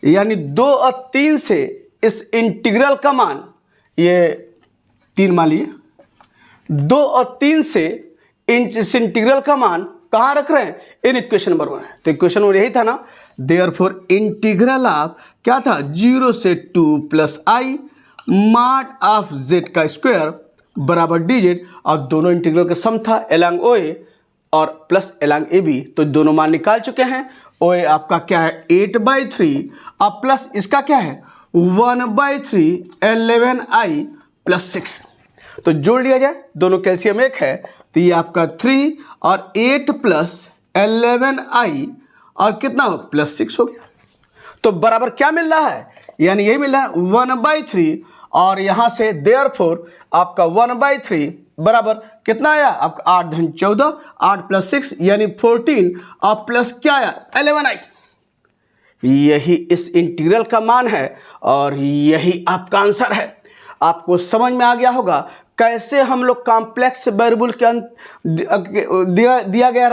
यानी 2 और 3 से इस इंटीग्रल का मान, ये 3 मान लिए, 2 और 3 से इस इंटीग्रल का मान कहाँ रख रहे हैं, इन इक्वेशन नंबर 1 है। तो इक्वेशन नंबर यही था ना, देयरफॉर इंटीग्रल ऑफ क्या था, 0 से 2 + i मॉड ऑफ z का स्क्वायर बराबर dz, और दोनों इंटीग्रल का सम था एलॉन्ग OA और प्लस एलॉन्ग AB। तो दोनों मान निकाल चुके हैं। OA आपका क्या है 8/3 और प्लस इसका क्या है 1/3 11i+6। तो जोड़ लिया जाए, दोनों कैल्शियम एक है, तो ये आपका 3 और 8 + 11i और कितना हो +6 हो गया। तो बराबर क्या मिल रहा है, यानी यही मिल रहा है 1/3, और यहाँ से देयरफॉर आपका 1/3 बराबर कितना आया आपका 8 × 14, 8 + 6 यानी 14 और प्लस क्या आया 11i। यही इस इंटीग्रल का मान है और यही आपका आंसर है। आपको समझ में आ गया होगा कैसे हम लोग कॉम्प्लेक्स वेरिएबल के दिया गया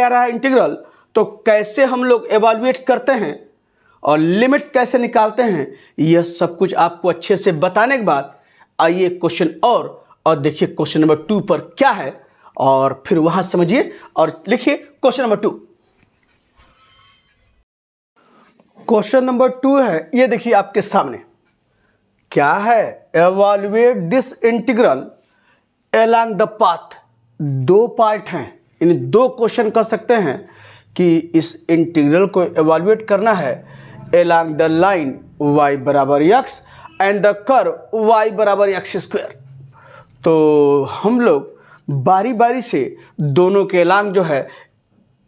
रहा इंटीग्रल, तो कैसे हम लोग एवेलुएट करते हैं और लिमिट्स कैसे निकालते हैं। यह सब कुछ आपको अच्छे से बताने के बाद आइए क्वेश्चन और देखिए क्वेश्चन नंबर 2 पर क्या है, और फिर वहां समझिए और लिखिए क्वेश्चन नंबर 2। क्वेश्चन नंबर 2 है, ये देखिए आपके सामने क्या है, evaluate this integral along the path. 2 part हैं, इन 2 क्वेश्चन कर सकते हैं कि इस इंटीग्रल को एवेलुएट करना है along the line y = x and the curve y = x²। तो हम लोग बारी बारी से दोनों के एलॉन्ग जो है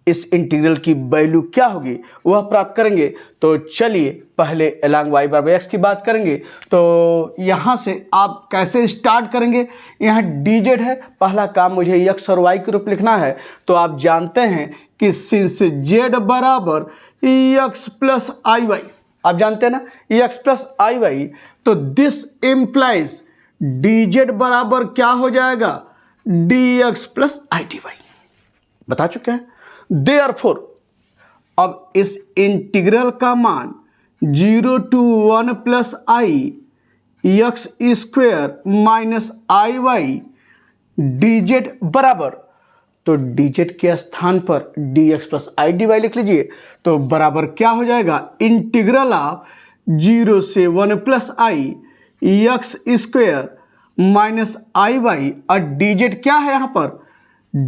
इस इंटीग्रल की वैल्यू क्या होगी वह प्राप्त करेंगे। तो चलिए पहले एलॉन्ग y = x की बात करेंगे। तो यहाँ से आप कैसे स्टार्ट करेंगे, यहाँ dz है, पहला काम मुझे x और y के रूप लिखना है। तो आप जानते हैं कि सिंस z = x + iy, आप जानते हैं ना x + iy, तो दिस इम्प्लाइज dz बराबर क्या हो जाएगा dx + idy, बता चुके हैं। देयरफॉर अब इस इंटीग्रल का मान 0 to 1 + i x² - iy dz बराबर, तो dz के स्थान पर dx + idy लिख लीजिए। तो बराबर क्या हो जाएगा, इंटीग्रल ऑफ 0 से 1 + i x² - iy, और dz क्या है यहाँ पर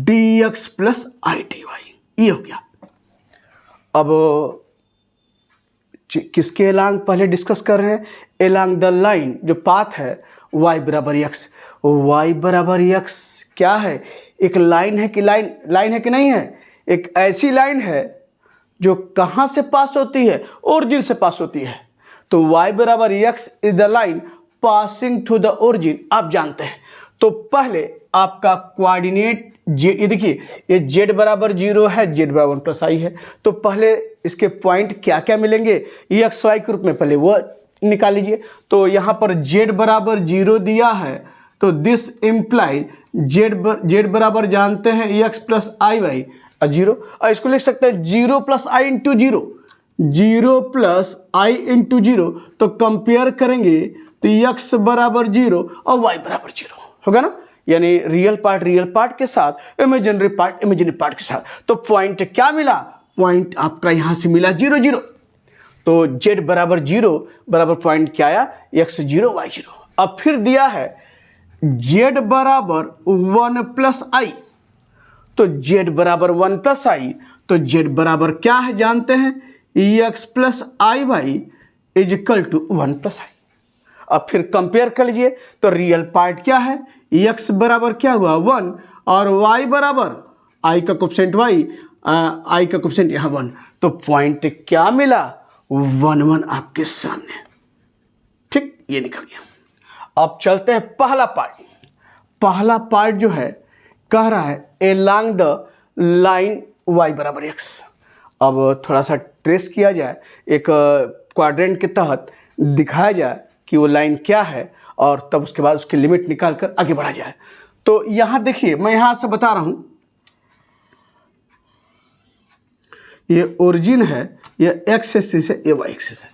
dx + idy, ये हो गया। अब किसके एलॉन्ग पहले डिस्कस कर रहे हैं, एलॉन्ग द लाइन जो पाथ है y = x। y = x क्या है, एक लाइन है कि लाइन है कि नहीं है, एक ऐसी लाइन है जो कहाँ से पास होती है, ओरिजिन से पास होती है। तो y = x is the line passing through the origin, आप जानते हैं। तो पहले आपका कोऑर्डिनेट ये देखिए, ये z = 0 है, z = 1 + i है। तो पहले इसके पॉइंट क्या क्या मिलेंगे x y के रूप में, पहले वो निकाल लीजिए। तो यहाँ पर z = 0 दिया है, तो दिस इम्प्लाई z बराबर जानते हैं x + iy 0, और इसको लिख सकते हैं 0 + i × 0, 0 + i × 0। तो कंपेयर करेंगे तो x = 0 और y = 0 होगा ना, यानी रियल पार्ट के साथ इमेजिनरी पार्ट के साथ। तो पॉइंट क्या मिला, पॉइंट आपका यहाँ से मिला 0 0। तो z = 0 बराबर पॉइंट क्या आया x 0 y 0। अब फिर दिया है z = 1 + i, तो z = 1 + i, तो z बराबर क्या है जानते हैं x + iy = 1 + i। अब फिर कंपेयर कर लीजिए तो रियल पार्ट क्या है, x बराबर क्या हुआ 1 और y बराबर i का कोफिशिएंट y, i का कोफिशिएंट यहाँ 1, तो पॉइंट क्या मिला 1 1 आपके सामने। ठीक, ये निकल गया। अब चलते हैं पहला पार्ट। पहला पार्ट जो है कह रहा है एलॉन्ग द लाइन y बराबर x। अब थोड़ा सा ट्रेस किया जाए, एक क्वाड्रेंट के तहत दिखाया जाए कि वो लाइन क्या है और तब उसके बाद उसकी लिमिट निकाल कर आगे बढ़ा जाए। तो यहाँ देखिए, मैं यहाँ से बता रहा हूँ, ये ओरिजिन है, ये x एक्सिस है, ये y एक्सिस है।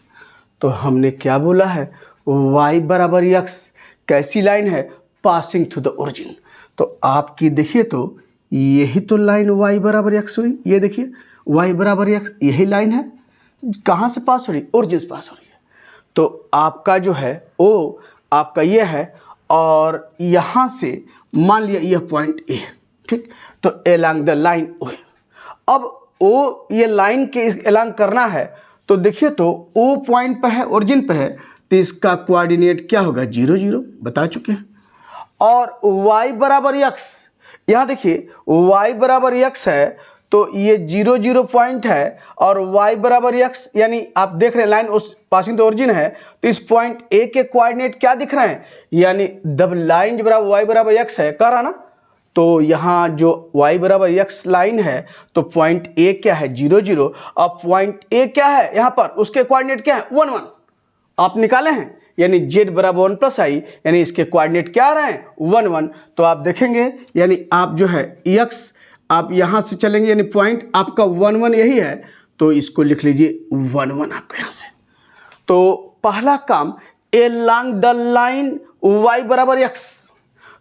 तो हमने क्या बोला है, y बराबर x कैसी लाइन है, पासिंग थ्रू द ओरिजिन। तो आपकी देखिए तो यही तो लाइन y बराबर x हुई, ये देखिए y बराबर x यही लाइन है, कहाँ से पास हो रही, ओरिजिन से पास हो रही है। तो आपका जो है वो आपका ये है और यहाँ से मान लिया यह पॉइंट ए है। ठीक, तो एलॉन्ग द लाइन ओ है। अब ओ ये लाइन के एलॉन्ग करना है तो देखिए तो ओ पॉइंट पे है, ओरिजिन पे है, तो इसका कोऑर्डिनेट क्या होगा 0 0, बता चुके हैं। और y बराबर x, यहाँ देखिए y बराबर x है तो ये 0 0 पॉइंट है और y बराबर x, यानी आप देख रहे हैं लाइन उस पासिंग द ओरिजिन है, तो इस पॉइंट a के कोऑर्डिनेट क्या दिख रहे हैं, यानी जब लाइन बराबर y बराबर x है, कह रहा ना, तो यहाँ जो y बराबर x लाइन है तो पॉइंट a क्या है 0 0, अब पॉइंट a क्या है यहाँ पर, उसके कोऑर्डिनेट क्या है 1 1, आप निकाले हैं, यानी z बराबर 1 प्लस आई, यानी इसके कोऑर्डिनेट क्या आ रहे हैं 1 1। तो आप देखेंगे यानी आप जो है x आप यहाँ से चलेंगे, यानी पॉइंट आपका 1 1 यही है, तो इसको लिख लीजिए 1 1 आपका यहाँ से। तो पहला काम एलॉन्ग द लाइन y बराबर x,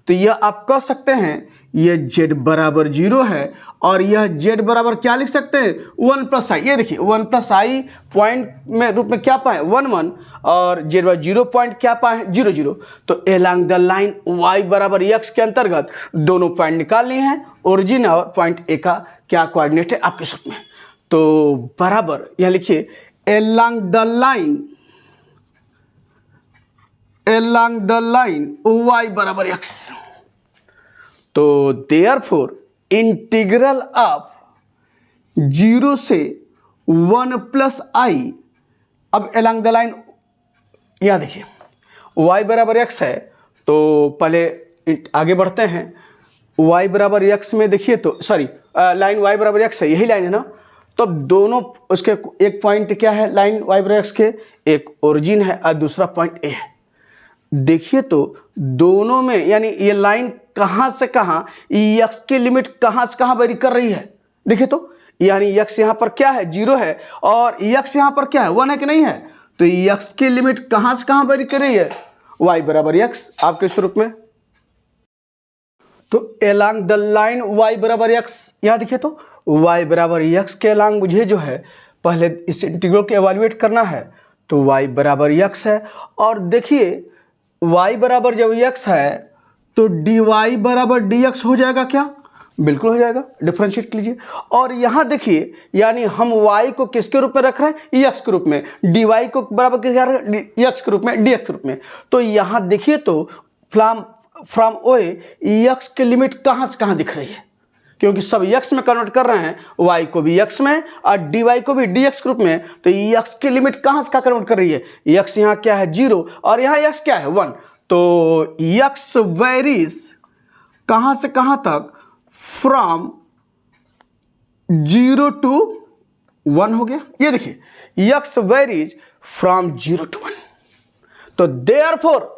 तो यह आप कह सकते हैं यह z बराबर 0 है और यह z बराबर क्या लिख सकते हैं 1 प्लस आई। ये देखिए 1 प्लस आई पॉइंट में रूप में क्या पाए 1 1 और z बराबर 0 पॉइंट क्या पाए 0 0। तो एलॉन्ग द लाइन y बराबर x के अंतर्गत दोनों पॉइंट निकाल लिए हैं, ओरिजिन और पॉइंट ए का क्या कोऑर्डिनेट है आपके सूत्र में। तो बराबर यहाँ लिखिए एलॉन्ग द लाइन y बराबर x। तो देयरफॉर इंटीग्रल ऑफ 0 से 1 प्लस आई, अब एलॉन्ग द लाइन यहाँ देखिए y बराबर x है, तो पहले आगे बढ़ते हैं। y बराबर x में देखिए तो सॉरी लाइन y बराबर x है, यही लाइन है ना, तो अब दोनों उसके एक पॉइंट क्या है लाइन y बराबर x के, एक ओरिजिन है और दूसरा पॉइंट a है। देखिए तो दोनों में यानी ये लाइन कहाँ से कहाँ, x की लिमिट कहाँ से कहाँ वेरी कर रही है, देखिए तो यानी x यहाँ पर क्या है 0 है और x यहाँ पर क्या है 1 है कि नहीं है, तो x की लिमिट कहाँ से कहाँ वेरी कर रही है y बराबर x आपके स्वरूप में। तो एलॉन्ग द लाइन y बराबर x, यहाँ देखिए तो y बराबर x के एलॉन्ग मुझे जो है पहले इस इंटीग्रल को एवेलुएट करना है, तो y बराबर x है और देखिए y बराबर जब x है तो dy बराबर dx हो जाएगा क्या, बिल्कुल हो जाएगा, डिफरेंशिएट कीजिए। और यहाँ देखिए यानी हम y को किसके रूप में रख रहे हैं x के रूप में, dy को बराबर किसके रख रहे हैं x के रूप में, dx के रूप में। तो यहाँ देखिए तो फ्रॉम ओ x की लिमिट कहाँ से कहाँ दिख रही है, क्योंकि सब x में कन्वर्ट कर रहे हैं, y को भी x में और dy को भी dx के रूप में, तो x की लिमिट कहाँ से कहाँ कन्वर्ट कर रही है, x यहाँ क्या है 0 और यहाँ x क्या है 1, तो x वेरीज कहाँ से कहाँ तक, फ्रॉम 0 to 1 हो गया। ये देखिए x वेरीज फ्रॉम 0 to 1, तो देयरफॉर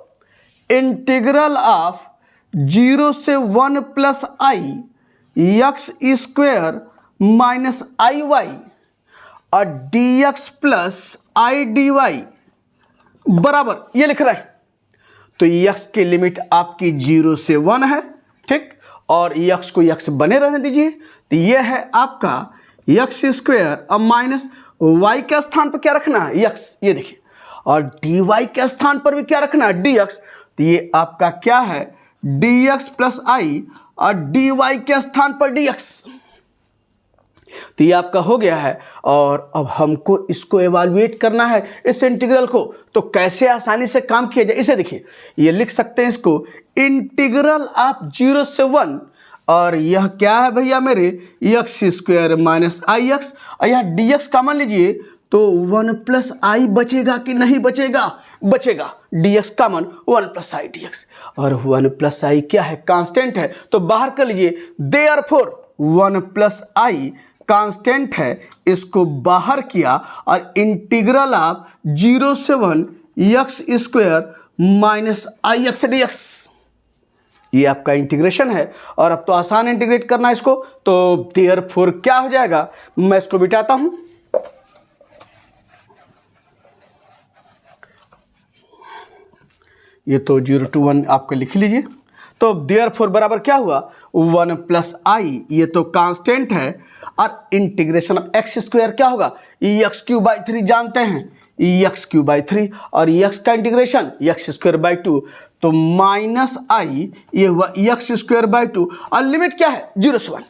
इंटीग्रल ऑफ 0 से 1 plus i x square minus i y और dx plus i d y बराबर ये लिख रहा है। तो x की लिमिट आपकी 0 से 1 है, ठीक, और x को x बने रहने दीजिए। तो ये है आपका x स्क्वायर अब माइनस y के स्थान पर क्या रखना है x, ये देखिए, और dy के स्थान पर भी क्या रखना है dx, तो ये आपका क्या है dx प्लस आई और dy के स्थान पर dx। तो ये आपका हो गया है। और अब हमको इसको एवाल्युएट करना है इस इंटीग्रल को, तो कैसे आसानी से काम किया जाए इसे देखिए। ये लिख सकते हैं इसको इंटीग्रल ऑफ 0 से 1, और यह क्या है भैया मेरे एक्स स्क्वायर माइनस आई एक्स, और यहाँ डी एक्स कॉमन लीजिए तो 1 प्लस आई बचेगा कि नहीं बचेगा, बचेगा। D x common 1 plus i D x, और 1 प्लस आई क्या है कांस्टेंट है तो बाहर कर लीजिए। देयरफॉर 1 प्लस आई कांस्टेंट है, इसको बाहर किया और इंटीग्रल ऑफ 0 से 1 एक्स स्क्वायर माइनस आई एक्स डी एक्स, ये आपका इंटीग्रेशन है। और अब तो आसान इंटीग्रेट करना है इसको, तो देयरफॉर क्या हो जाएगा, मैं इसको बिठाता हूं। ये तो 0 to 1 आपको लिख लीजिए। तो देयरफॉर बराबर क्या हुआ 1 प्लस आई, ये तो कांस्टेंट है, और इंटीग्रेशन ऑफ एक्स स्क्वायर क्या होगा एक्स क्यू बाई 3 जानते हैं, एक्स क्यू बाई 3, और एक्स का इंटीग्रेशन एक्स स्क्वायर बाई 2, तो माइनस आई ये हुआ एक्स स्क्वायर बाई 2, और लिमिट क्या है 0 से 1।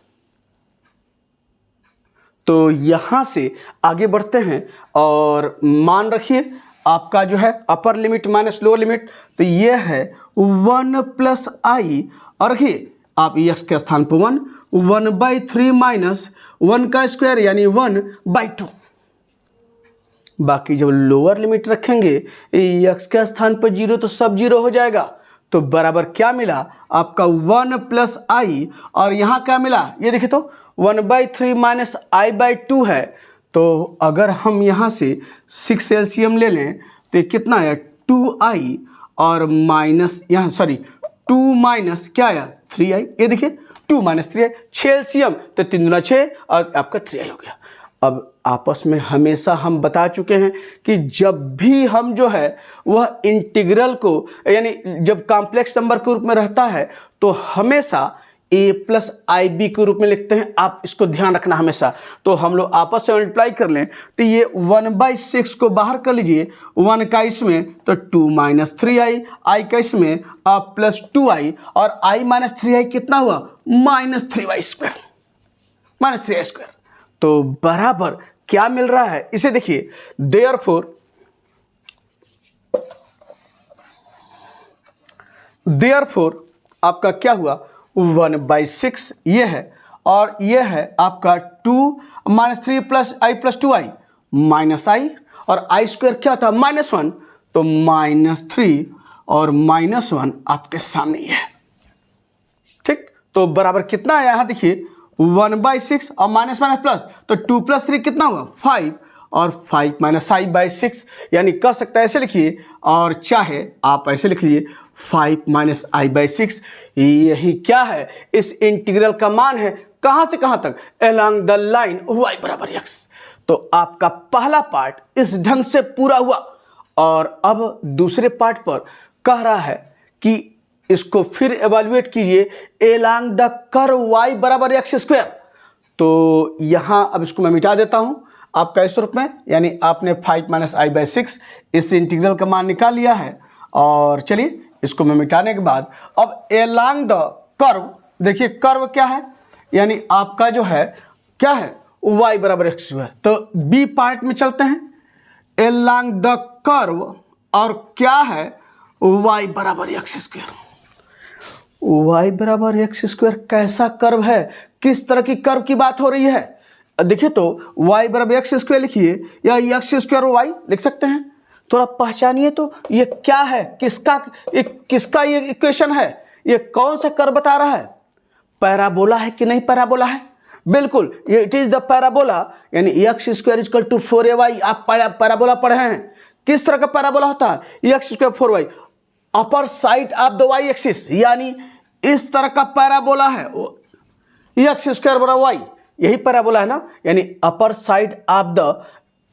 तो यहां से आगे बढ़ते हैं और मान रखिए आपका जो है अपर लिमिट माइनस लोअर लिमिट, तो ये है 1 प्लस आई, और रखिए आप एक्स के स्थान पर 1 बाई 3 माइनस 1 का स्क्वायर यानी 1 बाई 2। बाकी जब लोअर लिमिट रखेंगे एक्स के स्थान पर 0 तो सब 0 हो जाएगा, तो बराबर क्या मिला आपका 1 प्लस आई, और यहाँ क्या मिला ये देखिए तो 1 बाई 3 माइनस आई बाई 2 है। तो अगर हम यहाँ से 6 एलसीएम ले लें तो ये कितना आया 2i, और माइनस यहाँ सॉरी 2 माइनस क्या आया 3i, ये देखिए 2 माइनस 3i, 6 एलसीएम तो 3 दूना 6 और आपका 3i हो गया। अब आपस में हमेशा हम बता चुके हैं कि जब भी हम जो है वह इंटीग्रल को यानी जब कॉम्प्लेक्स नंबर के रूप में रहता है तो हमेशा a प्लस आई बी के रूप में लिखते हैं, आप इसको ध्यान रखना हमेशा। तो हम लोग आपस से मल्टीप्लाई कर लें तो ये 1/6 को बाहर कर लीजिए, 1 का इसमें तो 2 माइनस 3i, आई का इसमें प्लस 2i, और i माइनस 3i कितना हुआ minus 3y square, minus 3i square. तो बराबर क्या मिल रहा है इसे देखिए, देयरफॉर आपका क्या हुआ 1/6 ये है, और ये है आपका 2 माइनस 3 प्लस आई प्लस 2i माइनस आई, और आई स्क्वायर क्या था -1, तो -3 और -1 आपके सामने ही है। ठीक, तो बराबर कितना आया यहाँ देखिए 1/6 और माइनस माइनस प्लस, तो 2 प्लस 3 कितना हुआ 5, और 5 माइनस आई बाई 6, यानी कह सकता है ऐसे लिखिए, और चाहे आप ऐसे लिख लीजिए 5 माइनस आई बाई 6। यही क्या है इस इंटीग्रल का मान है, कहां से कहां तक अलोंग द लाइन y बराबर x। तो आपका पहला पार्ट इस ढंग से पूरा हुआ, और अब दूसरे पार्ट पर कह रहा है कि इसको फिर एवेल्युएट कीजिए अलोंग द कर्व y बराबर एक्स स्क्वायर। तो यहां अब इसको मैं मिटा देता हूं आपका इस रूप में, यानी आपने 5 माइनस आई बाई 6 इस इंटीग्रल का मान निकाल लिया है। और चलिए इसको मैं मिटाने के बाद अब अलोंग द कर्व, देखिए कर्व क्या है, यानी आपका जो है क्या है y बराबर एक्स है। तो बी पार्ट में चलते हैं, अलोंग द कर्व, और क्या है y बराबर एक्स स्क्वायर। y बराबर एक्स स्क्वायर कैसा कर्व है, किस तरह की कर्व की बात हो रही है। देखिए तो y बराबर एक्स स्क्वायर लिखिए या एक्स स्क्वायर y लिख सकते हैं, थोड़ा पहचानिए तो ये क्या है, किसका ये इक्वेशन है, ये कौन सा कर्व बता रहा है, पैराबोला है कि नहीं पैराबोला है, बिल्कुल ये इट इज द पैराबोला, यानी x square equal to 4ay। आप पैराबोला पढ़े हैं, किस तरह का पैराबोला होता है x square 4y, upper side of the y axis, यानी इस तरह का पैराबोला है एक्स स्क्वायर बराबर y, यही पैराबोला है ना, यानी अपर साइड ऑफ द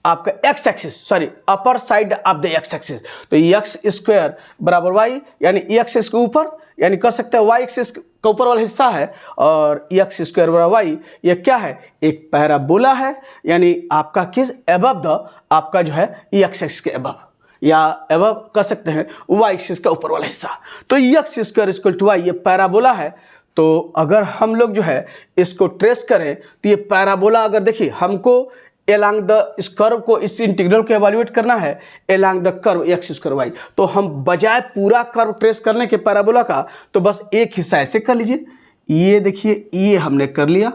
आपका x axis, sorry upper side of the x axis. तो एक्स स्क्वायर बराबर y, यानी एक्स इसके ऊपर, यानी कर सकते हैं y एक्सिस का ऊपर वाला हिस्सा है, और एक्स स्क्वायर बराबर y ये क्या है एक पैराबोला है, यानी आपका किस एबव द आपका जो है एक्स एक्सिस के एबव, या एबव कर सकते हैं y एक्सिस का ऊपर वाला हिस्सा। तो x square equal to y ये पैराबोला है। तो अगर हम लोग जो है इसको ट्रेस करें तो ये पैराबोला, अगर देखिए हमको एलांग द इस कर्व को, इस इंटीग्रल को एवेल्युएट करना है along the curve x square y, तो हम बजाय पूरा कर्व ट्रेस करने के पैराबोला का तो बस एक हिस्सा ऐसे कर लीजिए। ये देखिए ये हमने कर लिया,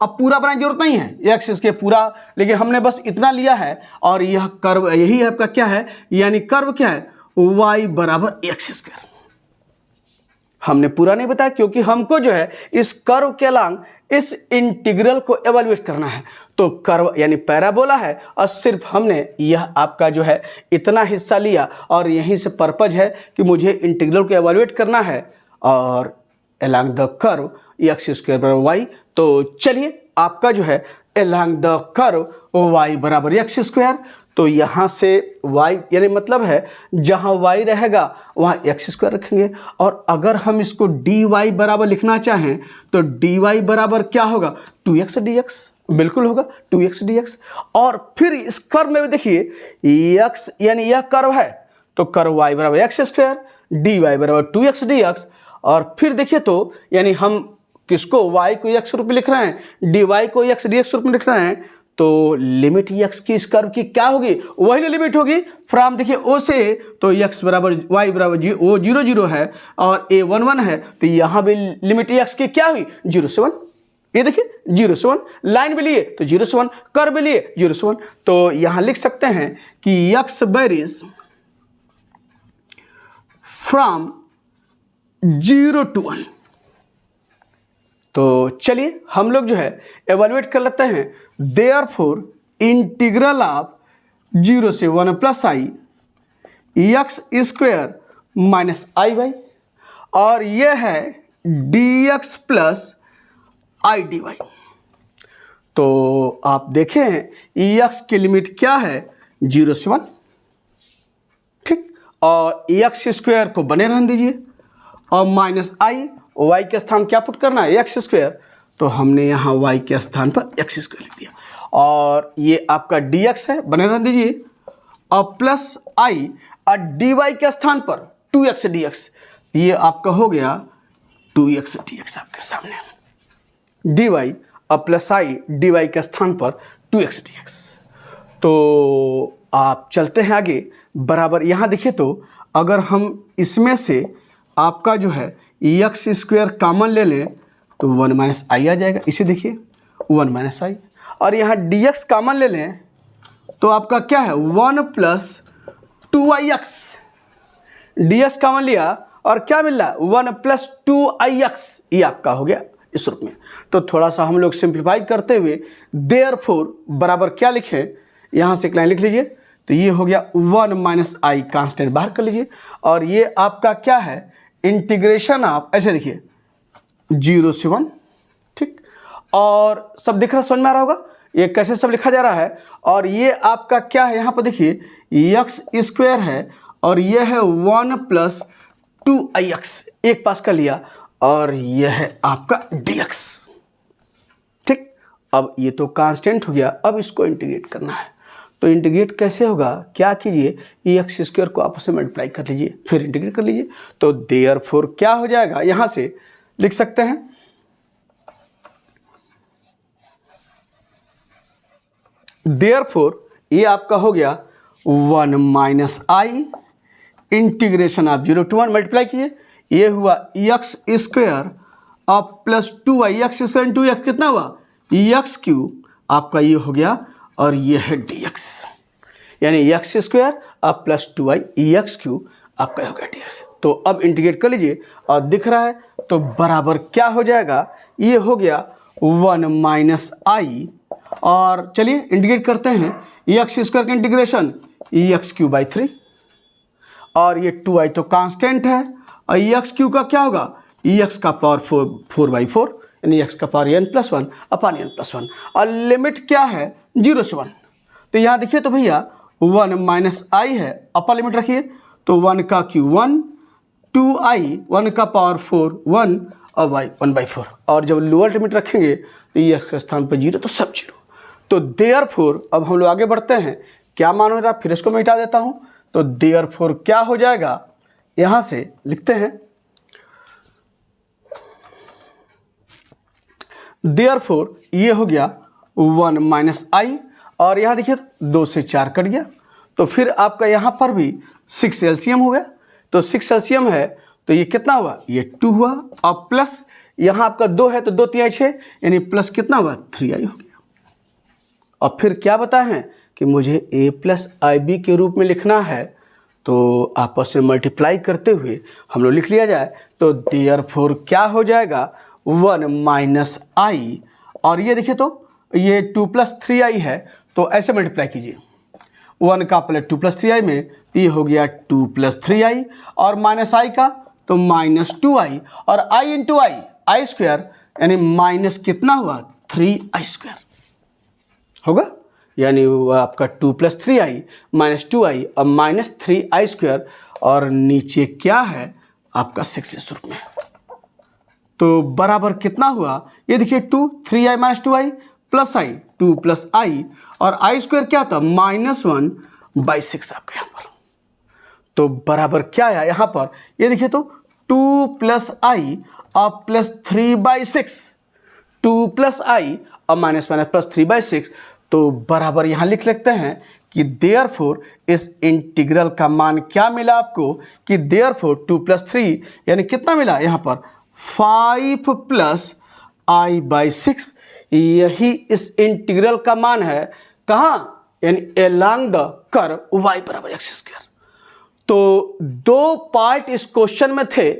अब पूरा बनाने की जरूरत नहीं है एक्स इसके पूरा, लेकिन हमने बस इतना लिया है और यह कर्व यही आपका क्या है, यानी कर्व क्या है y बराबर एक्स स्क्वायर। हमने पूरा नहीं बताया क्योंकि हमको जो है इस कर्व के अलांग इस इंटीग्रल को एवेल्युएट करना है। तो कर्व यानी पैराबोला है और सिर्फ हमने यह आपका जो है इतना हिस्सा लिया और यहीं से पर्पज है कि मुझे इंटीग्रल को एवेल्युएट करना है और along the curve x square बराबर वाई। तो चलिए आपका जो है अलोंग द कर्व वाई बराबर एक्स स्क्वायर, तो यहाँ से y यानी मतलब है जहाँ y रहेगा वहाँ एक्स स्क्वायर रखेंगे। और अगर हम इसको dy बराबर लिखना चाहें तो dy बराबर क्या होगा 2x dx, बिल्कुल होगा 2x dx। और फिर इस कर्व में भी देखिए x यानी यह कर्व है तो कर्व y बराबर एक्स स्क्वायर, dy बराबर 2x dx। और फिर देखिए तो यानी हम किसको y को x रूप में लिख रहे हैं, dy को x dx रूप में लिख रहे हैं, तो लिमिट x की इस कर्व की क्या होगी, वही लिमिट होगी फ्रॉम देखिए o से, तो x बराबर y बराबर o 0 0 है और a 1 1 है, तो यहाँ भी लिमिट x की क्या हुई 0 से 1। ये देखिए 0 से 1 लाइन भी लिए तो 0 से 1, कर्व भी लिए 0 से 1, तो यहाँ लिख सकते हैं कि x वेरीज फ्रॉम 0 to 1। तो चलिए हम लोग जो है एवेल्युएट कर लेते हैं। देयरफॉर इंटीग्रल ऑफ 0 से 1 plus i x square minus i y, और यह है d x plus i d y. तो आप देखें एक्स की लिमिट क्या है 0 से 1, ठीक, और एक्स स्क्वायर को बने रहने दीजिए और माइनस आई, y के स्थान क्या पुट करना है एक्स स्क्वायर, तो हमने यहाँ y के स्थान पर एक्स स्क्वायर लिख दिया। और ये आपका dx है, बने रहने दीजिए, और प्लस i और dy के स्थान पर 2x dx, ये आपका हो गया 2x dx आपके सामने, dy और प्लस i dy के स्थान पर 2x dx। तो आप चलते हैं आगे बराबर, यहाँ देखिए तो अगर हम इसमें से आपका जो है एक्स स्क्वायर कॉमन ले लें तो 1 माइनस आई आ जाएगा, इसे देखिए 1 माइनस आई, और यहाँ डी एक्स कॉमन ले लें तो आपका क्या है 1 plus 2ix, D x common लिया और क्या मिल रहा है 1 प्लस 2ix, ये आपका हो गया इस रूप में। तो थोड़ा सा हम लोग सिंप्लीफाई करते हुए देयरफॉर बराबर क्या लिखें, यहाँ से एक लाइन लिख लीजिए, तो ये हो गया 1 माइनस आई, कांस्टेंट बाहर कर लीजिए, और ये आपका क्या है इंटीग्रेशन आप ऐसे देखिए 0 से 1, ठीक, और सब दिख रहा, समझ में आ रहा होगा ये कैसे सब लिखा जा रहा है। और ये आपका क्या है यहाँ पर देखिए एक्स स्क्वायर है और ये है 1 प्लस 2ix, एक पास कर लिया, और यह है आपका dx, ठीक। अब ये तो कांस्टेंट हो गया, अब इसको इंटीग्रेट करना है, तो इंटीग्रेट कैसे होगा, क्या कीजिए एक्स स्क्वायर को आपस में मल्टीप्लाई कर लीजिए फिर इंटीग्रेट कर लीजिए। तो देयरफॉर क्या हो जाएगा, यहां से लिख सकते हैं देयरफॉर ये आपका हो गया 1 माइनस आई इंटीग्रेशन आप 0 to 1 मल्टीप्लाई कीजिए, ये हुआ एक्स स्क्वायर आप plus 2y, x square into x कितना हुआ एक्स क्यूब, आपका ये हो गया, और ये है dx, यानी एक्स स्क्वायर अब प्लस 2y एक्स क्यूब आपका हो गया dx। तो अब इंटीग्रेट कर लीजिए और दिख रहा है तो बराबर क्या हो जाएगा, ये हो गया 1 माइनस आई, और चलिए इंटीग्रेट करते हैं एक्स स्क्वायर का इंटीग्रेशन एक्स क्यूब बाई 3, और ये 2y तो कांस्टेंट है, और एक्स क्यूब का क्या होगा एक्स का पावर 4 बाई 4, यानी एक्स का power n plus 1 upon n plus 1, और लिमिट क्या है 0 से 1। तो यहाँ देखिए तो भैया 1 माइनस आई है, अपर लिमिट रखिए, तो 1 का क्यू 1, 2i 1 का पावर 4 1 और y 1/4, और जब लोअर लिमिट रखेंगे तो ये एक्स के स्थान पर 0 तो सब 0। तो देयरफॉर अब हम लोग आगे बढ़ते हैं, क्या मान हो रहा, फिर इसको मैं मिटा देता हूँ। तो देयरफॉर क्या हो जाएगा, यहाँ से लिखते हैं देयरफॉर ये हो गया 1 माइनस आई, और यहाँ देखिए 2 से 4 कट गया, तो फिर आपका यहाँ पर भी 6 एलसीएम हो गया। तो 6 एलसीएम है तो ये कितना हुआ, ये 2 हुआ, और प्लस यहाँ आपका 2 है तो 2 3 6, यानी प्लस कितना हुआ 3i हो गया। और फिर क्या बताए हैं कि मुझे a प्लस आई बी के रूप में लिखना है, तो आपस में मल्टीप्लाई करते हुए हम लोग लिख लिया जाए, तो देयरफॉर क्या हो जाएगा 1 माइनस आई, और ये देखिए तो ये 2 प्लस 3i है, तो ऐसे मल्टीप्लाई कीजिए 1 का प्लस 2 प्लस 3i में, तो ये हो गया 2 प्लस 3i, और माइनस आई का तो माइनस 2i, और i इंटू आई स्क्वायर, यानी माइनस कितना हुआ 3i स्क्वायर होगा, यानी वो आपका 2 प्लस 3i माइनस 2i और माइनस 3i स्क्वायर, और नीचे क्या है आपका 6 इस रूप में। तो बराबर कितना हुआ, ये देखिए 2 3i माइनस 2i प्लस आई 2 प्लस आई, और आई स्क्वायर क्या था -1/6 आपके यहाँ पर। तो बराबर क्या आया यहाँ पर, ये देखिए तो 2 प्लस आई और प्लस 3/6, 2 प्लस आई और माइनस माइनस प्लस 3/6, तो बराबर यहाँ लिख लेते हैं कि देयरफॉर इस इंटीग्रल का मान क्या मिला आपको, कि देयरफॉर 2 प्लस 3 यानी कितना मिला यहाँ पर 5 प्लस i/6, यही इस इंटीग्रल का मान है, कहाँ, यानी एलॉन्ग द कर्व y बराबर एक्स स्क्वायर। तो दो पार्ट इस क्वेश्चन में थे,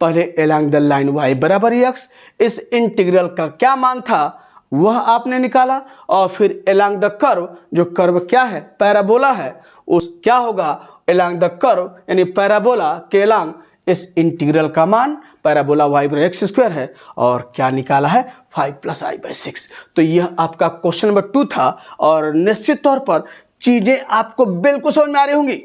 पहले एलॉन्ग द लाइन y बराबर एक्स, इस इंटीग्रल का क्या मान था वह आपने निकाला, और फिर एलॉन्ग द कर्व, जो कर्व क्या है पैराबोला है, उस क्या होगा एलॉन्ग द कर्व यानी पैराबोला के एलॉन्ग इस इंटीग्रल का मान पैराबोला y बराबर एक्स स्क्वायर है, और क्या निकाला है 5 प्लस i/6। तो यह आपका क्वेश्चन नंबर 2 था, और निश्चित तौर पर चीजें आपको बिल्कुल समझ में आ रही होंगी।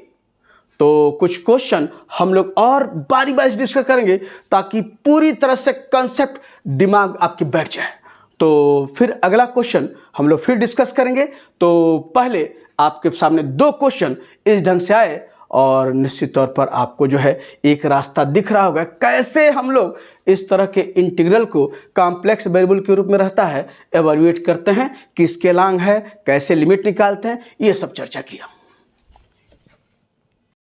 तो कुछ क्वेश्चन हम लोग और बारी बारी डिस्कस करेंगे, ताकि पूरी तरह से कंसेप्ट दिमाग आपके बैठ जाए। तो फिर अगला क्वेश्चन हम लोग फिर डिस्कस करेंगे। तो पहले आपके सामने 2 क्वेश्चन इस ढंग से आए, और निश्चित तौर पर आपको जो है एक रास्ता दिख रहा होगा कैसे हम लोग इस तरह के इंटीग्रल को कॉम्प्लेक्स वेरिएबल के रूप में रहता है एवेल्युएट करते हैं, किसके लॉन्ग है, कैसे लिमिट निकालते हैं, ये सब चर्चा किया।